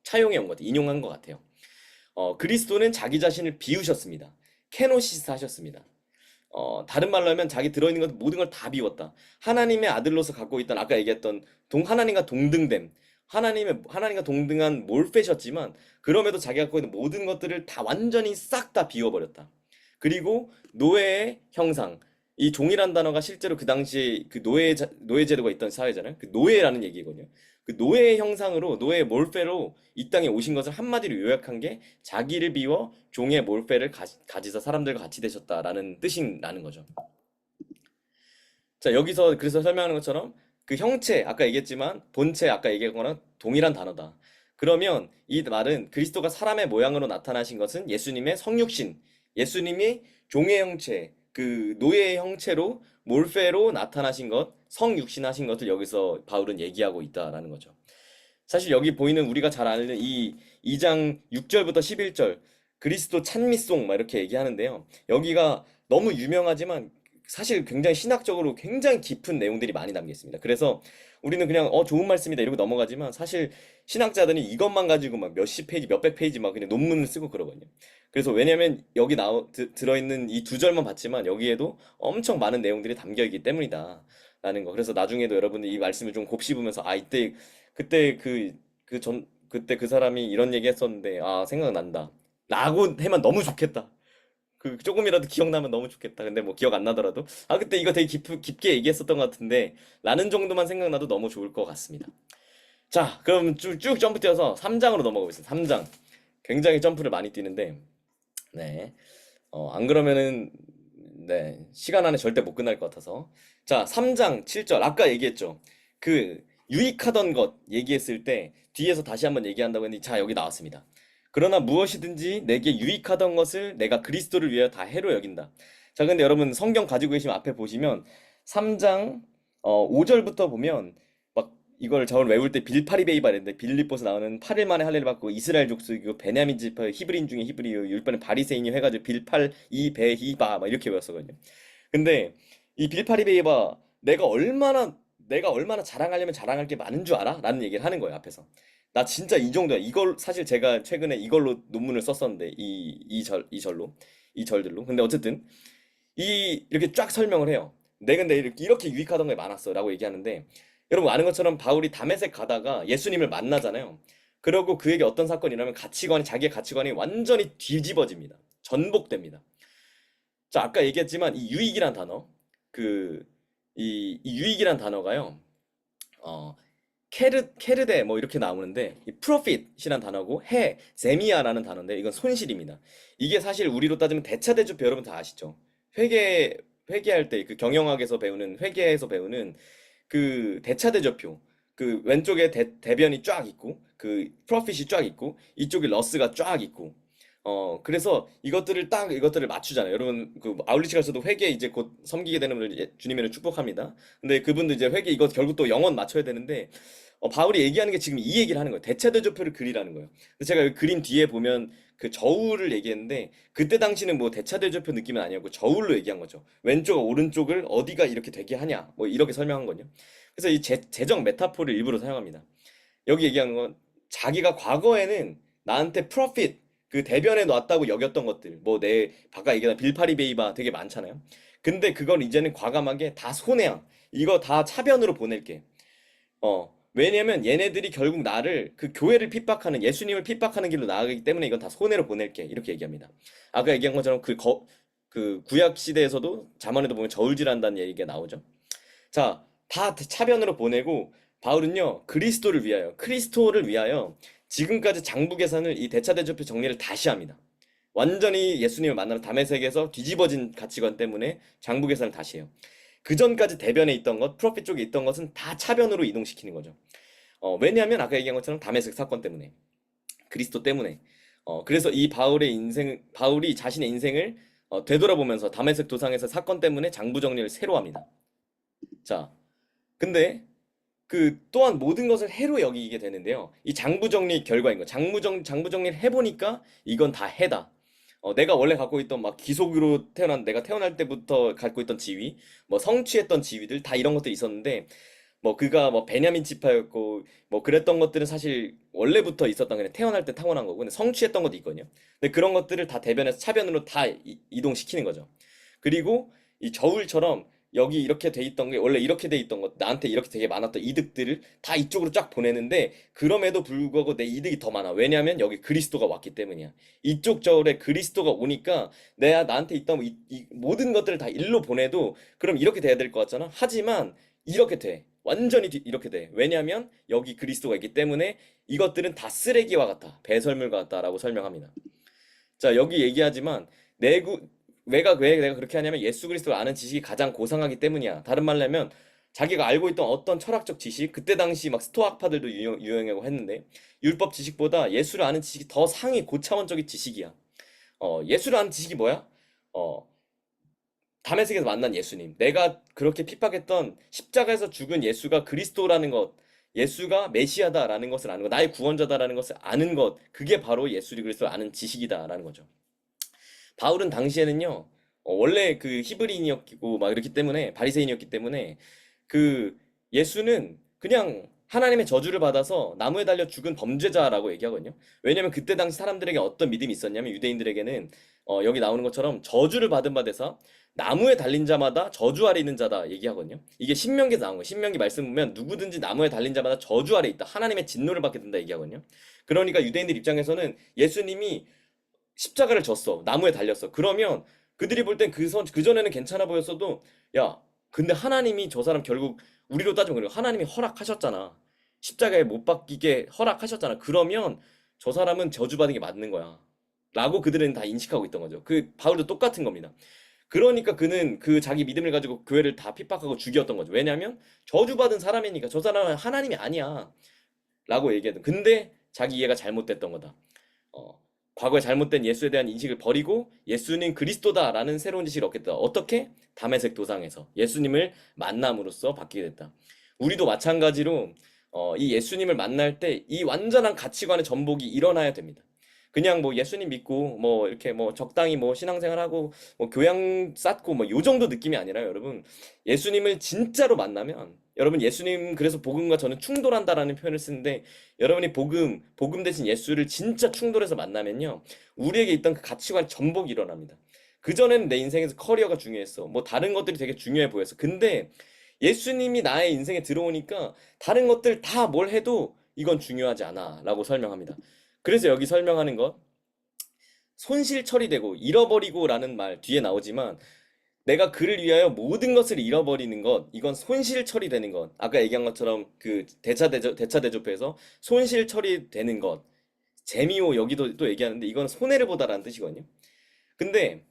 차용해 온 것 같아요. 인용한 것 같아요. 그리스도는 자기 자신을 비우셨습니다. 케노시스 하셨습니다. 다른 말로 하면 자기 들어있는 것 모든 걸 다 비웠다. 하나님의 아들로서 갖고 있던 아까 얘기했던 하나님과 동등됨, 하나님과 동등한 몰페셨지만 그럼에도 자기가 갖고 있는 모든 것들을 다 완전히 싹 다 비워버렸다. 그리고 노예의 형상, 이 종이란 단어가 실제로 그 당시에 그 노예 제도가 있던 사회잖아요. 그 노예라는 얘기거든요. 그 노예의 형상으로 노예의 몰페로 이 땅에 오신 것을 한마디로 요약한 게 자기를 비워 종의 몰페를 가지사 사람들과 같이 되셨다라는 뜻이 나는 거죠. 자, 여기서 그래서 설명하는 것처럼 그 형체, 아까 얘기했지만 본체, 아까 얘기한 거랑 동일한 단어다. 그러면 이 말은 그리스도가 사람의 모양으로 나타나신 것은 예수님의 성육신, 예수님이 종의 형체, 그 노예의 형체로 몰페로 나타나신 것, 성육신하신 것을 여기서 바울은 얘기하고 있다라는 거죠. 사실 여기 보이는 우리가 잘 아는 이 2장 6절부터 11절 그리스도 찬미송 막 이렇게 얘기하는데요. 여기가 너무 유명하지만 사실 굉장히 신학적으로 굉장히 깊은 내용들이 많이 담겨 있습니다. 그래서 우리는 그냥 좋은 말씀이다 이러고 넘어가지만 사실 신학자들이 이것만 가지고 막 몇십 페이지, 몇백 페이지 막 그냥 논문을 쓰고 그러거든요. 그래서 왜냐면 여기 들어있는 이 두 절만 봤지만 여기에도 엄청 많은 내용들이 담겨 있기 때문이다. 라는 거. 그래서 나중에도 여러분들 이 말씀을 좀 곱씹으면서 이때 그때 그때 그 사람이 이런 얘기 했었는데 생각난다. 라고 해면 너무 좋겠다. 그 조금이라도 기억나면 너무 좋겠다. 근데 뭐 기억 안 나더라도 그때 이거 되게 깊게 얘기했었던 것 같은데 라는 정도만 생각나도 너무 좋을 것 같습니다. 자, 그럼 쭉 점프 뛰어서 3장으로 넘어가 보겠습니다. 3장. 굉장히 점프를 많이 뛰는데 네. 안 그러면은 네, 시간 안에 절대 못 끝날 것 같아서. 자, 3장 7절. 아까 얘기했죠. 그 유익하던 것 얘기했을 때 뒤에서 다시 한번 얘기한다고 했는데 여기 나왔습니다. 그러나 무엇이든지 내게 유익하던 것을 내가 그리스도를 위하여 다 해로 여긴다. 자, 근데 여러분 성경 가지고 계시면 앞에 보시면 3장 5절부터 보면 막 이걸 저를 외울 때 빌파리베이바 했는데 빌립보서 나오는 8일 만에 할례를 받고 이스라엘 족속이고 베냐민 지파 히브리인 중에 히브리요 율법은 바리새인이 해가지고 빌팔 이베히바 막 이렇게 외웠었거든요. 근데 이 빌파리베이바 내가 얼마나 자랑하려면 자랑할 게 많은 줄 알아? 라는 얘기를 하는 거예요 앞에서. 나 진짜 이 정도야. 이걸 사실 제가 최근에 이걸로 논문을 썼었는데 이 절들로. 근데 어쨌든 이렇게 쫙 설명을 해요. 내 근데 이렇게 유익하던 게 많았어라고 얘기하는데 여러분 아는 것처럼 바울이 다메섹 가다가 예수님을 만나잖아요. 그러고 그에게 어떤 사건이라면 자기의 가치관이 완전히 뒤집어집니다. 전복됩니다. 자, 아까 얘기했지만 이 유익이란 단어, 그, 이 유익이란 단어가요, 어, 케르데 뭐 이렇게 나오는데, 이 profit이란 단어고, 세미아라는 단어인데, 이건 손실입니다. 이게 사실 우리로 따지면 대차대조표 여러분 다 아시죠? 회계, 회계할 때 그 경영학에서 배우는, 회계에서 배우는 그 대차대조표, 그 왼쪽에 대변이 쫙 있고, 그 프로핏이 쫙 있고, 이쪽에 러스가 쫙 있고, 그래서 이것들을 맞추잖아요. 여러분, 그 아울리치 가서도 회계 이제 곧 섬기게 되는 분을 주님으로 축복합니다. 근데 그분도 이제 회계 이거 결국 또 영원 맞춰야 되는데, 바울이 얘기하는 게 지금 이 얘기를 하는 거예요. 대차대조표를 그리라는 거예요. 근데 제가 여기 그림 뒤에 보면 그 저울을 얘기했는데, 그때 당시는 뭐 대차대조표 느낌은 아니었고, 저울로 얘기한 거죠. 왼쪽, 오른쪽을 어디가 이렇게 되게 하냐, 뭐 이렇게 설명한 거죠. 그래서 이 재정 메타포를 일부러 사용합니다. 여기 얘기한 건 자기가 과거에는 나한테 프로핏 그 대변에 놨다고 여겼던 것들 뭐 내 바까 얘기한 빌파리베이바 되게 많잖아요. 근데 그걸 이제는 과감하게 다 손해야. 이거 다 차변으로 보낼게. 왜냐면 얘네들이 결국 나를 그 교회를 핍박하는 예수님을 핍박하는 길로 나아가기 때문에 이건 다 손해로 보낼게. 이렇게 얘기합니다. 아까 얘기한 것처럼 그 구약 시대에서도 잠언에도 보면 저울질한다는 얘기가 나오죠. 자, 다 차변으로 보내고 바울은요 크리스토를 위하여 지금까지 장부 계산을 이 대차대조표 정리를 다시 합니다. 완전히 예수님을 만나는 다메섹에서 뒤집어진 가치관 때문에 장부 계산을 다시 해요. 그 전까지 대변에 있던 것, 프로핏 쪽에 있던 것은 다 차변으로 이동시키는 거죠. 왜냐하면 아까 얘기한 것처럼 다메섹 사건 때문에, 그리스도 때문에. 그래서 이 바울이 자신의 인생을 되돌아보면서 다메섹 도상에서 사건 때문에 장부 정리를 새로 합니다. 자, 근데 그 또한 모든 것을 해로 여기게 되는데요. 이 장부 정리 결과인 거. 장부 정리를 해보니까 이건 다 해다. 내가 원래 갖고 있던 막 기속으로 내가 태어날 때부터 갖고 있던 지위, 뭐 성취했던 지위들 다 이런 것들이 있었는데, 뭐 그가 뭐 베냐민 지파였고, 뭐 그랬던 것들은 사실 원래부터 있었던 그냥 태어날 때 타고난 거고, 근데 성취했던 것도 있거든요. 근데 그런 것들을 다 대변해서 차변으로 다 이동시키는 거죠. 그리고 이 저울처럼 여기 이렇게 돼 있던 게 원래 이렇게 돼 있던 것 나한테 이렇게 되게 많았던 이득들을 다 이쪽으로 쫙 보내는데 그럼에도 불구하고 내 이득이 더 많아. 왜냐하면 여기 그리스도가 왔기 때문이야. 이쪽 저울에 그리스도가 오니까 내가 나한테 있던 이 모든 것들을 다 일로 보내도 그럼 이렇게 돼야 될 것 같잖아. 하지만 이렇게 돼. 완전히 이렇게 돼. 왜냐하면 여기 그리스도가 있기 때문에 이것들은 다 쓰레기와 같다. 배설물과 같다라고 설명합니다. 자, 여기 얘기하지만 내구 왜 내가 그렇게 하냐면 예수 그리스도를 아는 지식이 가장 고상하기 때문이야. 다른 말로 하면 자기가 알고 있던 어떤 철학적 지식, 그때 당시 막 스토아파들도 유행하고 했는데 율법 지식보다 예수를 아는 지식이 더 상위 고차원적인 지식이야. 예수를 아는 지식이 뭐야? 어, 다메섹에서 만난 예수님. 내가 그렇게 핍박했던 십자가에서 죽은 예수가 그리스도라는 것, 예수가 메시아다라는 것을 아는 것, 나의 구원자다라는 것을 아는 것, 그게 바로 예수 그리스도를 아는 지식이다라는 거죠. 바울은 당시에는요, 원래 그 히브리인이었고 막 이렇기 때문에 바리새인이었기 때문에 그 예수는 그냥 하나님의 저주를 받아서 나무에 달려 죽은 범죄자라고 얘기하거든요. 왜냐면 그때 당시 사람들에게 어떤 믿음이 있었냐면 유대인들에게는 여기 나오는 것처럼 저주를 받은 바 돼서 나무에 달린 자마다 저주 아래 있는 자다 얘기하거든요. 이게 신명기에서 나온 거예요. 신명기 말씀 보면 누구든지 나무에 달린 자마다 저주 아래 있다. 하나님의 진노를 받게 된다 얘기하거든요. 그러니까 유대인들 입장에서는 예수님이 십자가를 졌어. 나무에 달렸어. 그러면 그들이 볼 땐 그전에는 괜찮아 보였어도, 야, 근데 하나님이 저 사람 결국, 우리로 따지면 그래요. 하나님이 허락하셨잖아. 십자가에 못 박히게 허락하셨잖아. 그러면 저 사람은 저주받은 게 맞는 거야. 라고 그들은 다 인식하고 있던 거죠. 그, 바울도 똑같은 겁니다. 그러니까 그는 그 자기 믿음을 가지고 교회를 다 핍박하고 죽였던 거죠. 왜냐하면 저주받은 사람이니까 저 사람은 하나님이 아니야. 라고 얘기하던. 근데 자기 이해가 잘못됐던 거다. 어, 과거에 잘못된 예수에 대한 인식을 버리고 예수는 그리스도다라는 새로운 지식을 얻게 됐다. 어떻게? 다메섹 도상에서 예수님을 만남으로써 바뀌게 됐다. 우리도 마찬가지로 이 예수님을 만날 때 이 완전한 가치관의 전복이 일어나야 됩니다. 그냥 뭐 예수님 믿고 뭐 이렇게 뭐 적당히 뭐 신앙생활하고 뭐 교양 쌓고 뭐 요 정도 느낌이 아니라 여러분 예수님을 진짜로 만나면 여러분 예수님 그래서 복음과 저는 충돌한다라는 표현을 쓰는데 여러분이 복음 대신 예수를 진짜 충돌해서 만나면요 우리에게 있던 그 가치관 전복이 일어납니다. 그전에는 내 인생에서 커리어가 중요했어. 뭐 다른 것들이 되게 중요해 보였어. 근데 예수님이 나의 인생에 들어오니까 다른 것들 다 뭘 해도 이건 중요하지 않아 라고 설명합니다. 그래서 여기 설명하는 것 손실 처리되고 잃어버리고 라는 말 뒤에 나오지만 내가 그를 위하여 모든 것을 잃어버리는 것 이건 손실 처리되는 것 아까 얘기한 것처럼 그 대차 대조표에서 손실 처리되는 것 재미오 여기도 또 얘기하는데 이건 손해를 보다라는 뜻이거든요. 근데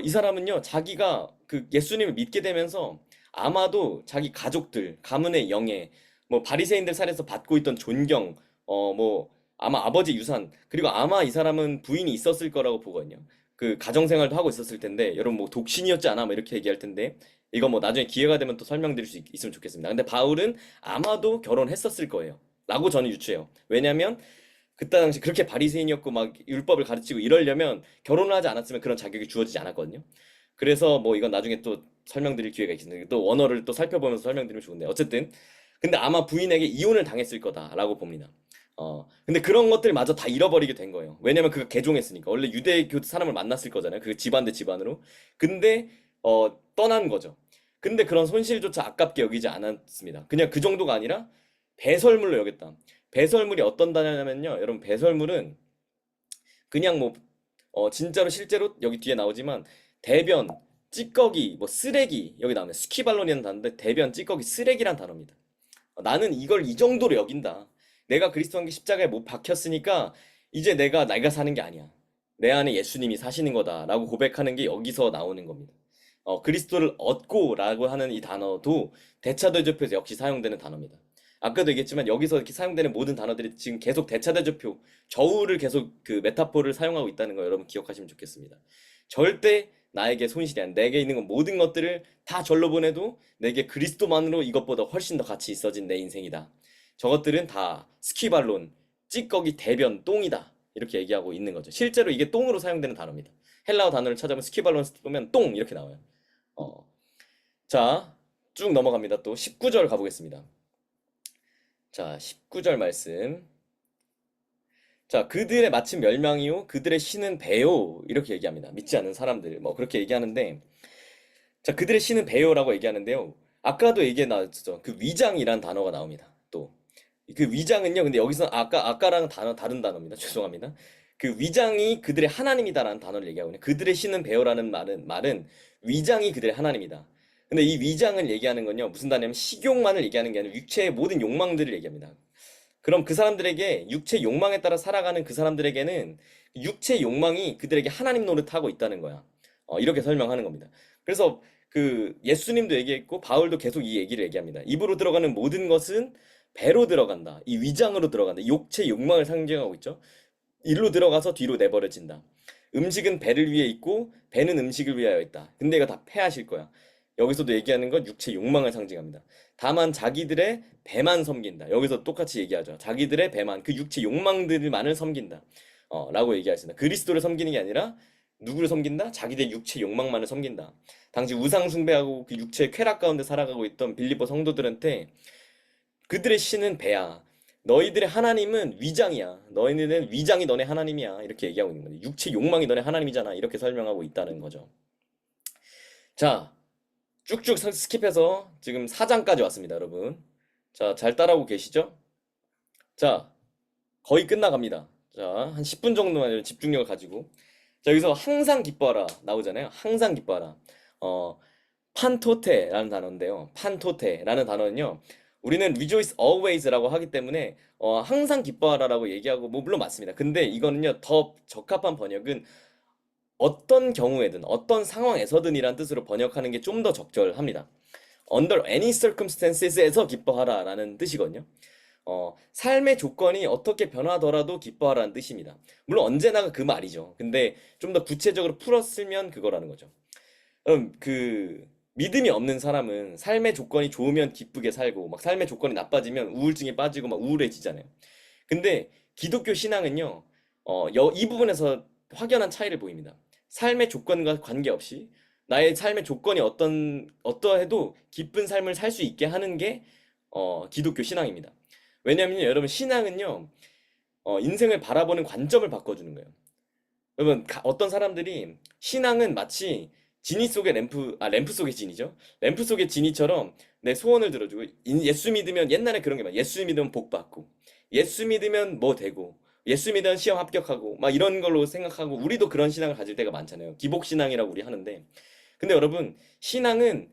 이 사람은요, 자기가 그 예수님을 믿게 되면서 아마도 자기 가족들, 가문의 영예, 뭐 바리새인들 사이에서 받고 있던 존경, 뭐 아마 아버지 유산, 그리고 아마 이 사람은 부인이 있었을 거라고 보거든요. 그 가정 생활도 하고 있었을 텐데, 여러분 뭐 독신이었지 않아? 뭐 이렇게 얘기할 텐데, 이거 뭐 나중에 기회가 되면 또 설명드릴 수 있으면 좋겠습니다. 근데 바울은 아마도 결혼했었을 거예요. 라고 저는 유추해요. 왜냐면 그때 당시 그렇게 바리새인이었고 막 율법을 가르치고 이러려면 결혼을 하지 않았으면 그런 자격이 주어지지 않았거든요. 그래서 뭐 이건 나중에 또 설명드릴 기회가 있습니다. 또 원어를 또 살펴보면서 설명드리면 좋은데 어쨌든 근데 아마 부인에게 이혼을 당했을 거다라고 봅니다. 근데 그런 것들마저 다 잃어버리게 된 거예요. 왜냐면 그가 개종했으니까 원래 유대교 사람을 만났을 거잖아요. 그 집안 대 집안으로. 근데 떠난 거죠. 근데 그런 손실조차 아깝게 여기지 않았습니다. 그냥 그 정도가 아니라 배설물로 여겼다. 배설물이 어떤 단어냐면요. 여러분 배설물은 그냥 뭐 진짜로 실제로 여기 뒤에 나오지만 대변, 찌꺼기, 뭐 쓰레기 여기 나오네. 스키발론이라는 단어인데 대변, 찌꺼기, 쓰레기란 단어입니다. 나는 이걸 이 정도로 여긴다. 내가 그리스도 한게 십자가에 못 박혔으니까 이제 내가 사는 게 아니야. 내 안에 예수님이 사시는 거다라고 고백하는 게 여기서 나오는 겁니다. 그리스도를 얻고라고 하는 이 단어도 대차대조표에서 역시 사용되는 단어입니다. 아까도 얘기했지만 여기서 이렇게 사용되는 모든 단어들이 지금 계속 대차대조표, 저우를 계속 그 메타포를 사용하고 있다는 거 여러분 기억하시면 좋겠습니다. 절대 나에게 손실이 아니야. 내게 있는 건 모든 것들을 다 절로 보내도 내게 그리스도만으로 이것보다 훨씬 더 가치 있어진 내 인생이다. 저것들은 다 스키발론, 찌꺼기, 대변, 똥이다. 이렇게 얘기하고 있는 거죠. 실제로 이게 똥으로 사용되는 단어입니다. 헬라어 단어를 찾아보면 스키발론 보면 똥 이렇게 나와요. 어. 자, 쭉 넘어갑니다. 또 19절 가보겠습니다. 자, 19절 말씀. 자, 그들의 마침 멸망이요, 그들의 신은 배요. 이렇게 얘기합니다. 믿지 않는 사람들. 뭐, 그렇게 얘기하는데, 자, 그들의 신은 배요라고 얘기하는데요. 아까도 얘기해 나왔죠. 그 위장이란 단어가 나옵니다. 또. 그 위장은요, 근데 여기서 아까랑 다른 단어입니다. 죄송합니다. 그 위장이 그들의 하나님이다라는 단어를 얘기하거든요. 그들의 신은 배요라는 말은 위장이 그들의 하나님이다. 근데 이 위장을 얘기하는 건요, 무슨 단어냐면 식욕만을 얘기하는 게 아니라 육체의 모든 욕망들을 얘기합니다. 그럼 그 사람들에게 육체 욕망에 따라 살아가는 그 사람들에게는 육체 욕망이 그들에게 하나님 노릇하고 있다는 거야. 이렇게 설명하는 겁니다. 그래서 그 예수님도 얘기했고 바울도 계속 이 얘기를 얘기합니다. 입으로 들어가는 모든 것은 배로 들어간다. 이 위장으로 들어간다. 육체 욕망을 상징하고 있죠. 일로 들어가서 뒤로 내버려진다. 음식은 배를 위해 있고 배는 음식을 위하여 있다. 근데 이거 다 패하실 거야. 여기서도 얘기하는 건 육체 욕망을 상징합니다. 다만 자기들의 배만 섬긴다. 여기서 똑같이 얘기하죠. 자기들의 배만, 그 육체 욕망들만을 섬긴다. 라고 얘기하십니다. 그리스도를 섬기는 게 아니라 누구를 섬긴다? 자기들의 육체 욕망만을 섬긴다. 당시 우상 숭배하고 그 육체의 쾌락 가운데 살아가고 있던 빌립보 성도들한테 그들의 신은 배야. 너희들의 하나님은 위장이야. 너희는 위장이 너네 하나님이야. 이렇게 얘기하고 있는 거예요. 육체 욕망이 너네 하나님이잖아. 이렇게 설명하고 있다는 거죠. 자, 쭉쭉 스킵해서 지금 4장까지 왔습니다, 여러분. 자, 잘 따라오고 계시죠? 자, 거의 끝나갑니다. 자, 한 10분 정도만 집중력을 가지고. 자, 여기서 항상 기뻐하라 나오잖아요. 항상 기뻐하라. 어, 판토테라는 단어인데요. 판토테라는 단어는요. 우리는 rejoice always라고 하기 때문에 항상 기뻐하라라고 얘기하고 뭐 물론 맞습니다. 근데 이거는요. 더 적합한 번역은 어떤 경우에든 어떤 상황에서든이란 뜻으로 번역하는 게 좀 더 적절합니다. Under any circumstances에서 기뻐하라라는 뜻이거든요. 삶의 조건이 어떻게 변하더라도 기뻐하라는 뜻입니다. 물론 언제나가 그 말이죠. 근데 좀 더 구체적으로 풀었으면 그거라는 거죠. 그 믿음이 없는 사람은 삶의 조건이 좋으면 기쁘게 살고 막 삶의 조건이 나빠지면 우울증에 빠지고 막 우울해지잖아요. 근데 기독교 신앙은요, 이 부분에서 확연한 차이를 보입니다. 삶의 조건과 관계없이 나의 삶의 조건이 어떠해도 기쁜 삶을 살 수 있게 하는 게 기독교 신앙입니다. 왜냐하면 여러분 신앙은요, 인생을 바라보는 관점을 바꿔주는 거예요. 여러분, 어떤 사람들이 신앙은 마치 지니 속의 램프 속의 진이죠. 램프 속의 진이처럼 내 소원을 들어주고, 예수 믿으면, 옛날에 그런 게 많아요. 예수 믿으면 복 받고, 예수 믿으면 뭐 되고, 예수 믿으면 시험 합격하고, 막 이런 걸로 생각하고, 우리도 그런 신앙을 가질 때가 많잖아요. 기복신앙이라고 우리 하는데. 근데 여러분, 신앙은,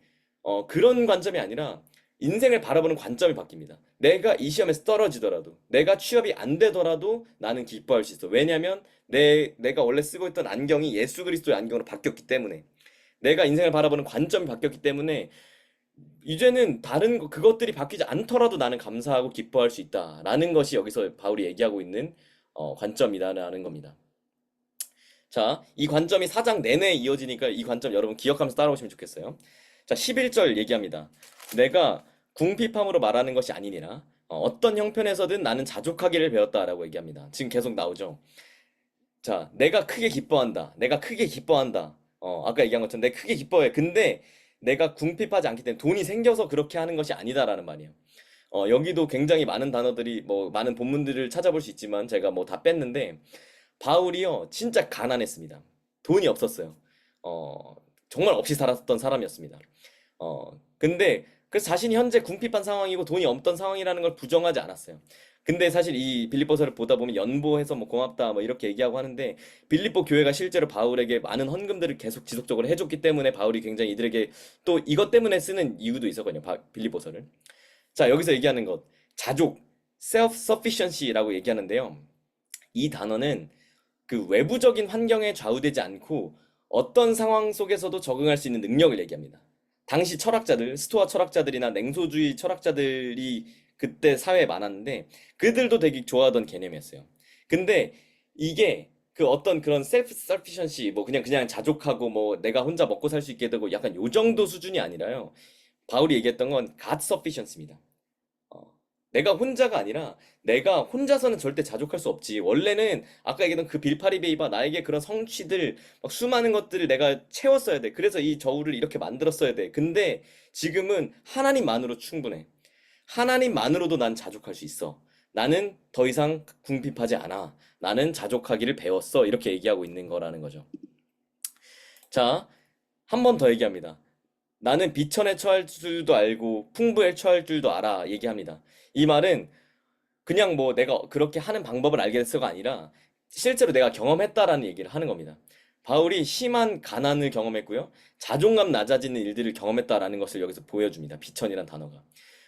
그런 관점이 아니라, 인생을 바라보는 관점이 바뀝니다. 내가 이 시험에서 떨어지더라도, 내가 취업이 안 되더라도 나는 기뻐할 수 있어. 왜냐면, 내가 원래 쓰고 있던 안경이 예수 그리스도의 안경으로 바뀌었기 때문에 내가 인생을 바라보는 관점이 바뀌었기 때문에 이제는 그것들이 바뀌지 않더라도 나는 감사하고 기뻐할 수 있다라는 것이 여기서 바울이 얘기하고 있는 관점이다라는 겁니다. 자, 이 관점이 4장 내내 이어지니까 이 관점 여러분 기억하면서 따라오시면 좋겠어요. 자, 11절 얘기합니다. 내가 궁핍함으로 말하는 것이 아니니라 어떤 형편에서든 나는 자족하기를 배웠다라고 얘기합니다. 지금 계속 나오죠. 자, 내가 크게 기뻐한다. 내가 크게 기뻐한다. 아까 얘기한 것처럼 내가 크게 기뻐해. 근데 내가 궁핍하지 않기 때문에 돈이 생겨서 그렇게 하는 것이 아니다라는 말이에요. 여기도 굉장히 많은 단어들이 뭐 많은 본문들을 찾아볼 수 있지만 제가 뭐 다 뺐는데 바울이요 진짜 가난했습니다. 돈이 없었어요. 어, 정말 없이 살았던 사람이었습니다. 근데 그래서 자신이 현재 궁핍한 상황이고 돈이 없던 상황이라는 걸 부정하지 않았어요. 근데 사실 이 빌립보서를 보다 보면 연보해서 뭐 고맙다 뭐 이렇게 얘기하고 하는데 빌립보 교회가 실제로 바울에게 많은 헌금들을 계속 지속적으로 해줬기 때문에 바울이 굉장히 이들에게 또 이것 때문에 쓰는 이유도 있었거든요. 빌립보서를. 자, 여기서 얘기하는 것 자족, self-sufficiency라고 얘기하는데요. 이 단어는 그 외부적인 환경에 좌우되지 않고 어떤 상황 속에서도 적응할 수 있는 능력을 얘기합니다. 당시 철학자들, 스토아 철학자들이나 냉소주의 철학자들이 그때 사회에 많았는데 그들도 되게 좋아하던 개념이었어요. 근데 이게 그 어떤 그런 셀프 서피션시 뭐 그냥 자족하고 뭐 내가 혼자 먹고 살 수 있게 되고 약간 요 정도 수준이 아니라요. 바울이 얘기했던 건 God sufficiency입니다. 어, 내가 혼자가 아니라 내가 혼자서는 절대 자족할 수 없지. 원래는 아까 얘기했던 그 빌파리베이바 나에게 그런 성취들 막 수많은 것들을 내가 채웠어야 돼. 그래서 이 저울을 이렇게 만들었어야 돼. 근데 지금은 하나님만으로 충분해. 하나님만으로도 난 자족할 수 있어. 나는 더 이상 궁핍하지 않아. 나는 자족하기를 배웠어. 이렇게 얘기하고 있는 거라는 거죠. 자, 한 번 더 얘기합니다. 나는 비천에 처할 줄도 알고 풍부에 처할 줄도 알아. 얘기합니다. 이 말은 그냥 뭐 내가 그렇게 하는 방법을 알게 됐어가 아니라 실제로 내가 경험했다라는 얘기를 하는 겁니다. 바울이 심한 가난을 경험했고요. 자존감 낮아지는 일들을 경험했다라는 것을 여기서 보여줍니다. 비천이란 단어가.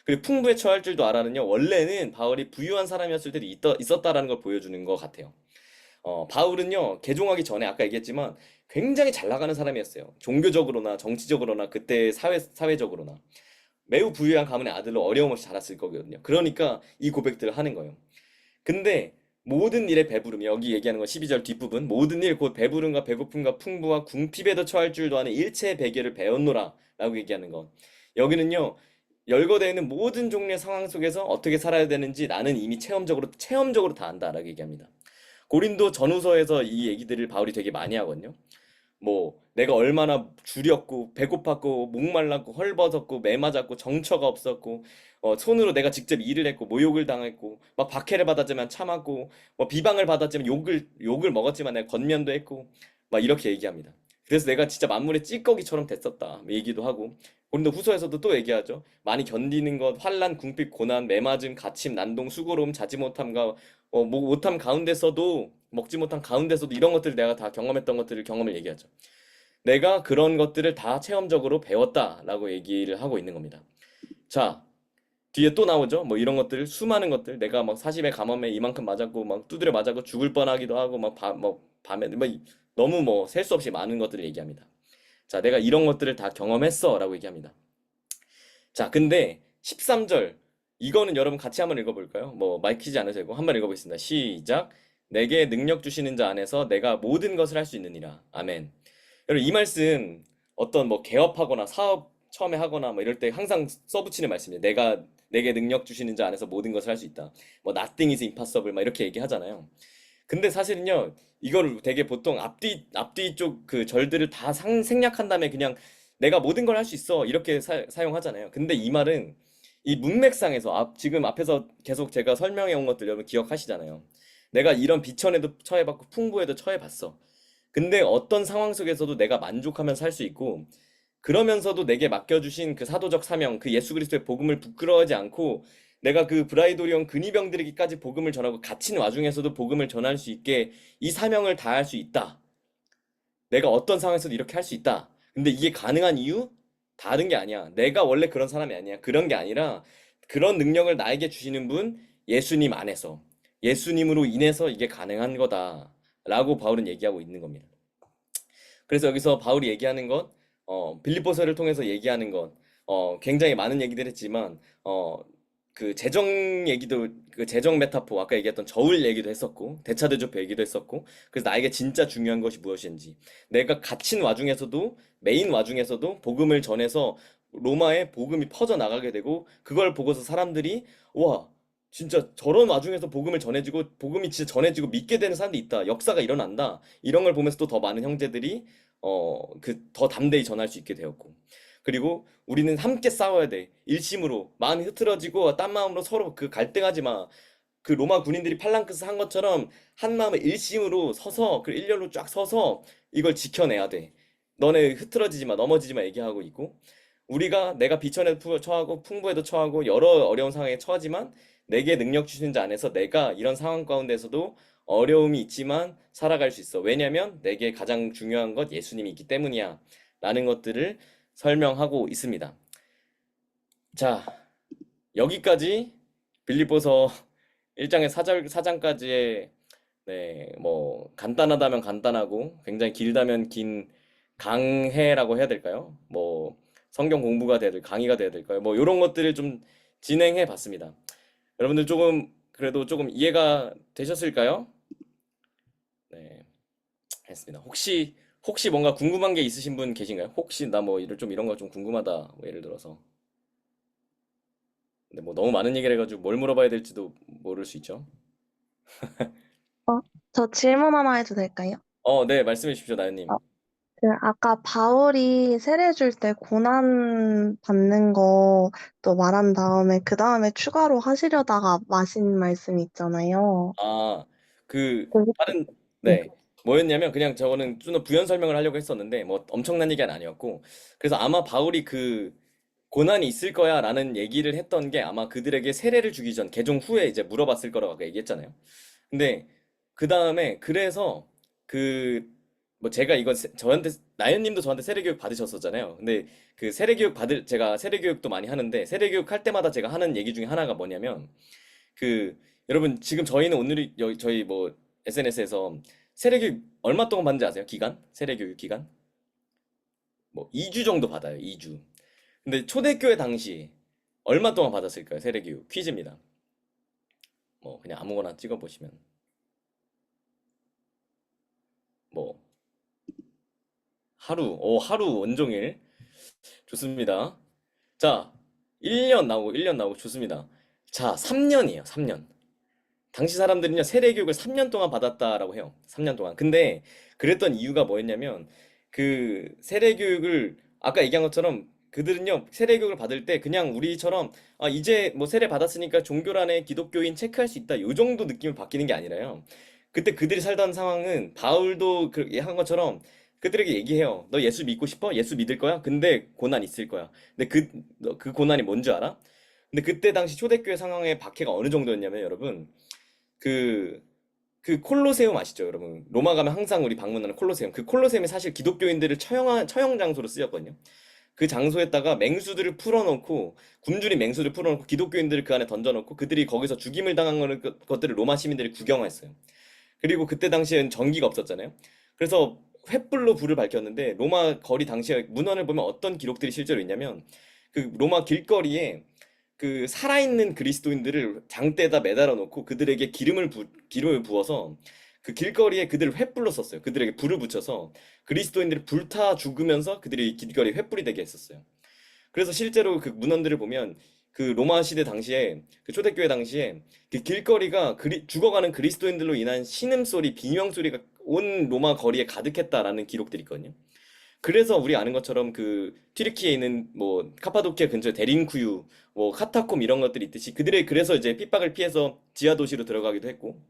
그리고 풍부에 처할 줄도 알아는요. 원래는 바울이 부유한 사람이었을 때도 있었다라는 걸 보여주는 것 같아요. 바울은요, 개종하기 전에 아까 얘기했지만 굉장히 잘 나가는 사람이었어요. 종교적으로나 정치적으로나 그때 사회적으로나. 매우 부유한 가문의 아들로 어려움 없이 자랐을 거거든요. 그러니까 이 고백들을 하는 거예요. 근데 모든 일에 배부름이 여기 얘기하는 건 12절 뒷부분 모든 일 곧 배부름과 배고픔과 풍부와 궁핍에도 처할 줄도 아는 일체의 베개를 배웠노라 라고 얘기하는 건 여기는요 열거되어 있는 모든 종류의 상황 속에서 어떻게 살아야 되는지 나는 이미 체험적으로 다 안다라고 얘기합니다. 고린도 전후서에서 이 얘기들을 바울이 되게 많이 하거든요. 뭐 내가 얼마나 줄였고 배고팠고 목말랐고 헐벗었고 매맞았고 정처가 없었고 손으로 내가 직접 일을 했고 모욕을 당했고 막 박해를 받았지만 참았고 뭐 비방을 받았지만 욕을 먹었지만 내가 권면도 했고 막 이렇게 얘기합니다. 그래서 내가 진짜 만물의 찌꺼기처럼 됐었다 뭐 얘기도 하고 고린도 후서에서도 또 얘기하죠. 많이 견디는 것 환난 궁핍 고난 매맞음 가침 난동 수고로움 자지 못함과 못함 가운데서도 먹지 못한 가운데서도 이런 것들을 내가 다 경험했던 것들을 경험을 얘기하죠. 내가 그런 것들을 다 체험적으로 배웠다라고 얘기를 하고 있는 겁니다. 자, 뒤에 또 나오죠. 뭐 이런 것들, 수많은 것들, 내가 막 40의 감염에 이만큼 맞았고, 막 두드려 맞았고 죽을 뻔하기도 하고, 뭐 밤에, 뭐 너무 뭐 셀 수 없이 많은 것들을 얘기합니다. 자, 내가 이런 것들을 다 경험했어라고 얘기합니다. 자, 근데 13절 이거는 여러분 같이 한번 읽어볼까요? 뭐 마이크 지 않으셔도 되고 한번 읽어보겠습니다. 시작. 내게 능력 주시는 자 안에서 내가 모든 것을 할 수 있느니라. 아멘. 여러분 이 말씀 어떤 뭐 개업하거나 사업 처음에 하거나 뭐 이럴 때 항상 써붙이는 말씀이에요. 내게 능력 주시는 자 안에서 모든 것을 할 수 있다. 뭐 nothing is impossible 막 이렇게 얘기하잖아요. 근데 사실은요, 이거를 되게 보통 앞뒤 쪽 그 절들을 다 생략한 다음에 그냥 내가 모든 걸 할 수 있어. 이렇게 사용하잖아요. 근데 이 말은 이 문맥상에서 지금 앞에서 계속 제가 설명해 온 것들 여러분 기억하시잖아요. 내가 이런 비천에도 처해봤고 풍부에도 처해봤어. 근데 어떤 상황 속에서도 내가 만족하면서 살 수 있고 그러면서도 내게 맡겨주신 그 사도적 사명, 그 예수 그리스도의 복음을 부끄러워하지 않고 내가 그 브라이도리온 근위병들에게까지 복음을 전하고 갇힌 와중에서도 복음을 전할 수 있게 이 사명을 다할 수 있다. 내가 어떤 상황에서도 이렇게 할 수 있다. 근데 이게 가능한 이유? 다른 게 아니야. 내가 원래 그런 사람이 아니야. 그런 게 아니라 그런 능력을 나에게 주시는 분 예수님 안에서 예수님으로 인해서 이게 가능한 거다. 라고 바울은 얘기하고 있는 겁니다. 그래서 여기서 바울이 얘기하는 것, 빌립보서를 통해서 얘기하는 것, 굉장히 많은 얘기들 했지만, 그 재정 얘기도, 그 재정 메타포, 아까 얘기했던 저울 얘기도 했었고, 대차대조표 얘기도 했었고, 그래서 나에게 진짜 중요한 것이 무엇인지, 내가 갇힌 와중에서도, 메인 와중에서도 복음을 전해서 로마에 복음이 퍼져 나가게 되고, 그걸 보고서 사람들이, 와, 진짜 저런 와중에서 복음을 전해지고, 복음이 진짜 전해지고 믿게 되는 사람도 있다. 역사가 일어난다. 이런 걸 보면서 또 더 많은 형제들이 더 담대히 전할 수 있게 되었고. 그리고 우리는 함께 싸워야 돼. 일심으로. 마음이 흐트러지고 딴 마음으로 서로 그 갈등하지 마. 그 로마 군인들이 팔랑크스 한 것처럼 한 마음의 일심으로 서서 그 일렬로 쫙 서서 이걸 지켜내야 돼. 너네 흐트러지지 마, 넘어지지 마 얘기하고 있고. 우리가 내가 비천에도 처하고 풍부에도 처하고 여러 어려운 상황에 처하지만 내게 능력 주신 자 안에서 내가 이런 상황 가운데서도 어려움이 있지만 살아갈 수 있어. 왜냐면 내게 가장 중요한 것 예수님이 있기 때문이야. 라는 것들을 설명하고 있습니다. 자, 여기까지 빌립보서 1장의 4장까지의 네, 뭐 간단하다면 간단하고 굉장히 길다면 긴 강해라고 해야 될까요? 뭐 성경 공부가 돼야 될 강의가 돼야 될까요? 뭐 이런 것들을 좀 진행해 봤습니다. 여러분들 조금 그래도 조금 이해가 되셨을까요? 네, 했습니다. 혹시 뭔가 궁금한 게 있으신 분 계신가요? 혹시 나 뭐 이런 거 좀 궁금하다. 뭐 예를 들어서. 근데 뭐 너무 많은 얘기를 해가지고 뭘 물어봐야 될지도 모를 수 있죠. 어, 저 질문 하나 해도 될까요? 네, 말씀해 주십시오, 나연님. 어, 아까 바울이 세례 줄 때 고난 받는 거 또 말한 다음에 그 다음에 추가로 하시려다가 마신 말씀 있잖아요. 아, 그 그- 다른 네. 네. 뭐였냐면 그냥 저거는 좀 더 부연 설명을 하려고 했었는데 뭐 엄청난 얘기는 아니었고 그래서 아마 바울이 그 고난이 있을 거야라는 얘기를 했던 게 아마 그들에게 세례를 주기 전 개종 후에 이제 물어봤을 거라고 아까 얘기했잖아요. 근데 그 다음에 그래서 그 뭐 제가 이건 저한테 나연님도 저한테 세례 교육 받으셨었잖아요. 근데 그 세례 교육 받을 제가 세례 교육도 많이 하는데 세례 교육 할 때마다 제가 하는 얘기 중에 하나가 뭐냐면 그 여러분 지금 저희는 오늘 저희 뭐 SNS에서 세례교육 얼마 동안 받는지 아세요? 기간? 세례교육 기간? 뭐 2주 정도 받아요. 2주. 근데 초대교회 당시 얼마 동안 받았을까요? 세례교육 퀴즈입니다. 뭐 그냥 아무거나 찍어 보시면 뭐 하루 온종일 좋습니다. 자, 1년 나오고 좋습니다. 자, 3년이에요. 3년. 당시 사람들은요, 세례교육을 3년 동안 받았다라고 해요. 3년 동안. 근데 그랬던 이유가 뭐였냐면, 그 세례교육을, 아까 얘기한 것처럼 그들은요, 세례교육을 받을 때 그냥 우리처럼, 아, 이제 뭐 세례 받았으니까 종교란에 기독교인 체크할 수 있다. 요 정도 느낌을 받기는 게 아니라요. 그때 그들이 살던 상황은 바울도 그렇게 한 것처럼 그들에게 얘기해요. 너 예수 믿고 싶어? 예수 믿을 거야? 근데 고난 있을 거야. 근데 그 고난이 뭔 줄 알아? 근데 그때 당시 초대교회 상황의 박해가 어느 정도였냐면, 여러분, 그, 그 콜로세움 아시죠, 여러분? 로마 가면 항상 우리 방문하는 콜로세움. 그 콜로세움이 사실 기독교인들을 처형 장소로 쓰였거든요. 그 장소에다가 맹수들을 풀어놓고, 굶주린 맹수들을 풀어놓고, 기독교인들을 그 안에 던져놓고, 그들이 거기서 죽임을 당한 것들을 로마 시민들이 구경했어요. 그리고 그때 당시엔 전기가 없었잖아요. 그래서 횃불로 불을 밝혔는데, 로마 거리 당시에 문헌을 보면 어떤 기록들이 실제로 있냐면, 그 로마 길거리에 그 살아있는 그리스도인들을 장대에다 매달아 놓고 그들에게 기름을 부어서 그 길거리에 그들을 횃불로 썼어요. 그들에게 불을 붙여서 그리스도인들이 불타 죽으면서 그들이 길거리에 횃불이 되게 했었어요. 그래서 실제로 그 문헌들을 보면 그 로마 시대 당시에 그 초대교회 당시에 그 길거리가 죽어가는 그리스도인들로 인한 신음소리, 비명소리가 온 로마 거리에 가득했다라는 기록들이 있거든요. 그래서 우리 아는 것처럼 그 튀르키예에 있는 뭐 카파도키아 근처 데린쿠유, 뭐 카타콤 이런 것들이 있듯이 그들의 그래서 이제 핍박을 피해서 지하 도시로 들어가기도 했고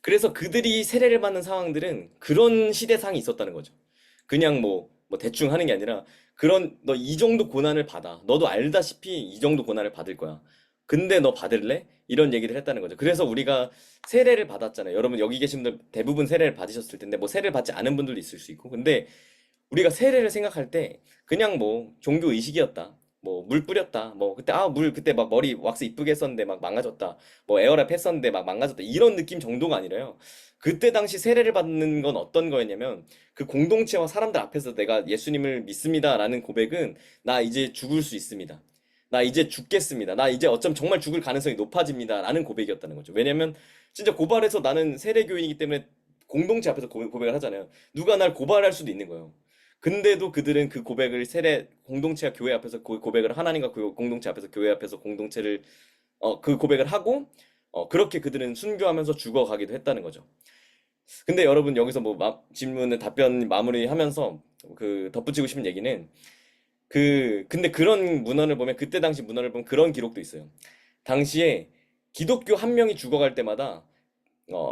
그래서 그들이 세례를 받는 상황들은 그런 시대상이 있었다는 거죠. 그냥 뭐 대충 하는 게 아니라 그런 너 이 정도 고난을 받아. 너도 알다시피 이 정도 고난을 받을 거야. 근데 너 받을래? 이런 얘기를 했다는 거죠. 그래서 우리가 세례를 받았잖아요. 여러분 여기 계신 분들 대부분 세례를 받으셨을 텐데 뭐 세례를 받지 않은 분들도 있을 수 있고. 근데 우리가 세례를 생각할 때 그냥 뭐 종교 의식이었다. 뭐 물 뿌렸다. 뭐 그때 물 그때 막 머리 왁스 이쁘게 했었는데 막 망가졌다. 뭐 에어랩 했었는데 막 망가졌다. 이런 느낌 정도가 아니라요. 그때 당시 세례를 받는 건 어떤 거였냐면 그 공동체와 사람들 앞에서 내가 예수님을 믿습니다라는 고백은 나 이제 죽을 수 있습니다. 나 이제 죽겠습니다. 나 이제 어쩜 정말 죽을 가능성이 높아집니다라는 고백이었다는 거죠. 왜냐면 진짜 고발해서 나는 세례교인이기 때문에 공동체 앞에서 고백을 하잖아요. 누가 날 고발할 수도 있는 거예요. 근데도 그들은 그 고백을 세례 공동체와 교회 앞에서 고백을 하나님과 공동체 앞에서 교회 앞에서 공동체를 그 고백을 하고 그렇게 그들은 순교하면서 죽어가기도 했다는 거죠. 근데 여러분 여기서 뭐 질문을 답변 마무리하면서 그 덧붙이고 싶은 얘기는 근데 그런 문헌을 보면 그때 당시 문헌을 보면 그런 기록도 있어요. 당시에 기독교 한 명이 죽어갈 때마다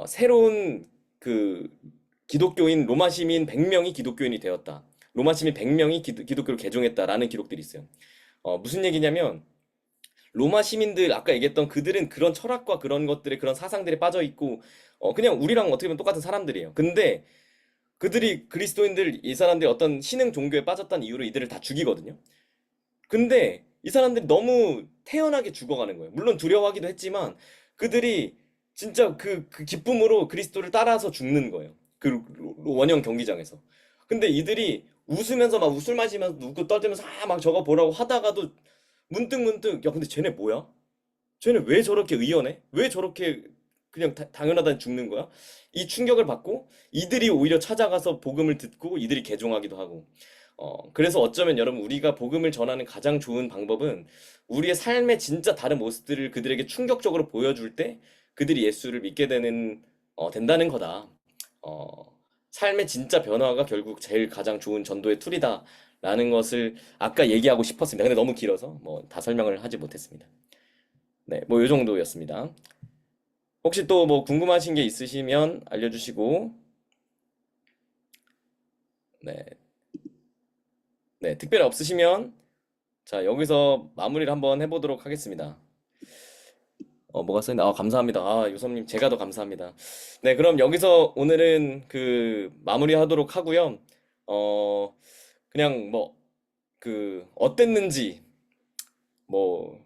새로운 그 기독교인 로마 시민 100명이 기독교인이 되었다. 로마 시민 100명이 기독교를 개종했다라는 기록들이 있어요. 무슨 얘기냐면 로마 시민들 아까 얘기했던 그들은 그런 철학과 그런 것들에 그런 사상들에 빠져 있고 그냥 우리랑 어떻게 보면 똑같은 사람들이에요. 근데 그들이 그리스도인들 이 사람들이 어떤 신흥 종교에 빠졌다는 이유로 이들을 다 죽이거든요. 근데 이 사람들이 너무 태연하게 죽어가는 거예요. 물론 두려워하기도 했지만 그들이 진짜 그 기쁨으로 그리스도를 따라서 죽는 거예요. 그 원형 경기장에서. 근데 이들이 웃으면서 막 웃을 마시면서 웃고 떨면서 막 저거 보라고 하다가도 문득 야 근데 쟤네 뭐야? 쟤네 왜 저렇게 의연해? 왜 저렇게 그냥 당연하다니 죽는 거야? 이 충격을 받고 이들이 오히려 찾아가서 복음을 듣고 이들이 개종하기도 하고 그래서 어쩌면 여러분 우리가 복음을 전하는 가장 좋은 방법은 우리의 삶의 진짜 다른 모습들을 그들에게 충격적으로 보여줄 때 그들이 예수를 믿게 된다는 거다. 삶의 진짜 변화가 결국 제일 가장 좋은 전도의 툴이다라는 것을 아까 얘기하고 싶었습니다. 근데 너무 길어서 뭐 다 설명을 하지 못했습니다. 네, 뭐 요 정도였습니다. 혹시 또 뭐 궁금하신 게 있으시면 알려주시고, 네, 네, 특별히 없으시면 자, 여기서 마무리를 한번 해보도록 하겠습니다. 뭐가 써있나? 감사합니다. 유섭님, 제가 더 감사합니다. 네, 그럼 여기서 오늘은 그 마무리하도록 하고요. 어, 그냥 뭐, 어땠는지, 뭐,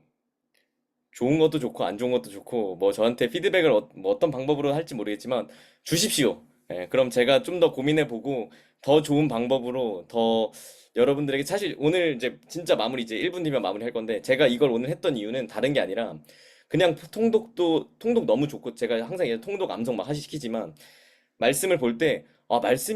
좋은 것도 좋고 안 좋은 것도 좋고 뭐 저한테 피드백을 뭐 어떤 방법으로 할지 모르겠지만 주십시오. 예, 그럼 제가 좀 더 고민해 보고 더 좋은 방법으로 더 여러분들에게 사실 오늘 이제 진짜 마무리 이제 1분 뒤면 마무리 할 건데 제가 이걸 오늘 했던 이유는 다른 게 아니라 그냥 통독 너무 좋고 제가 항상 통독 암송 막 시키지만 말씀을 볼 때,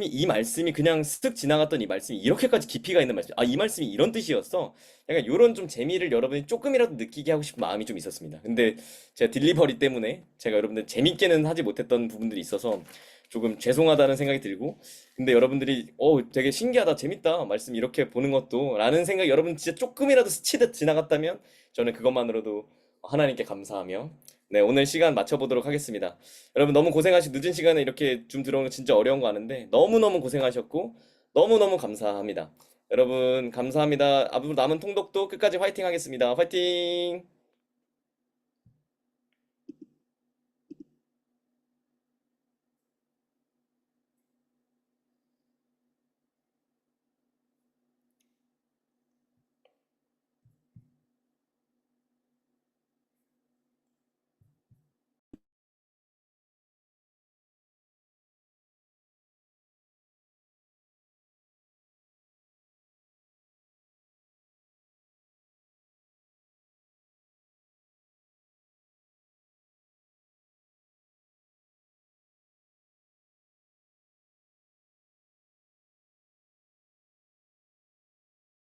이 말씀이 그냥 쓱 지나갔던 이 말씀이 이렇게까지 깊이가 있는 말씀, 이 말씀이 이런 뜻이었어? 약간 이런 좀 재미를 여러분이 조금이라도 느끼게 하고 싶은 마음이 좀 있었습니다. 근데 제가 딜리버리 때문에 제가 여러분들 재밌게는 하지 못했던 부분들이 있어서 조금 죄송하다는 생각이 들고, 근데 여러분들이, 되게 신기하다, 재밌다, 말씀 이렇게 보는 것도, 라는 생각 여러분 진짜 조금이라도 스치듯 지나갔다면 저는 그것만으로도 하나님께 감사하며, 네, 오늘 시간 맞춰보도록 하겠습니다. 여러분 너무 늦은 시간에 이렇게 줌 들어오는 거 진짜 어려운 거 아는데 너무너무 고생하셨고 너무너무 감사합니다. 여러분 감사합니다. 앞으로 남은 통독도 끝까지 화이팅 하겠습니다. 화이팅!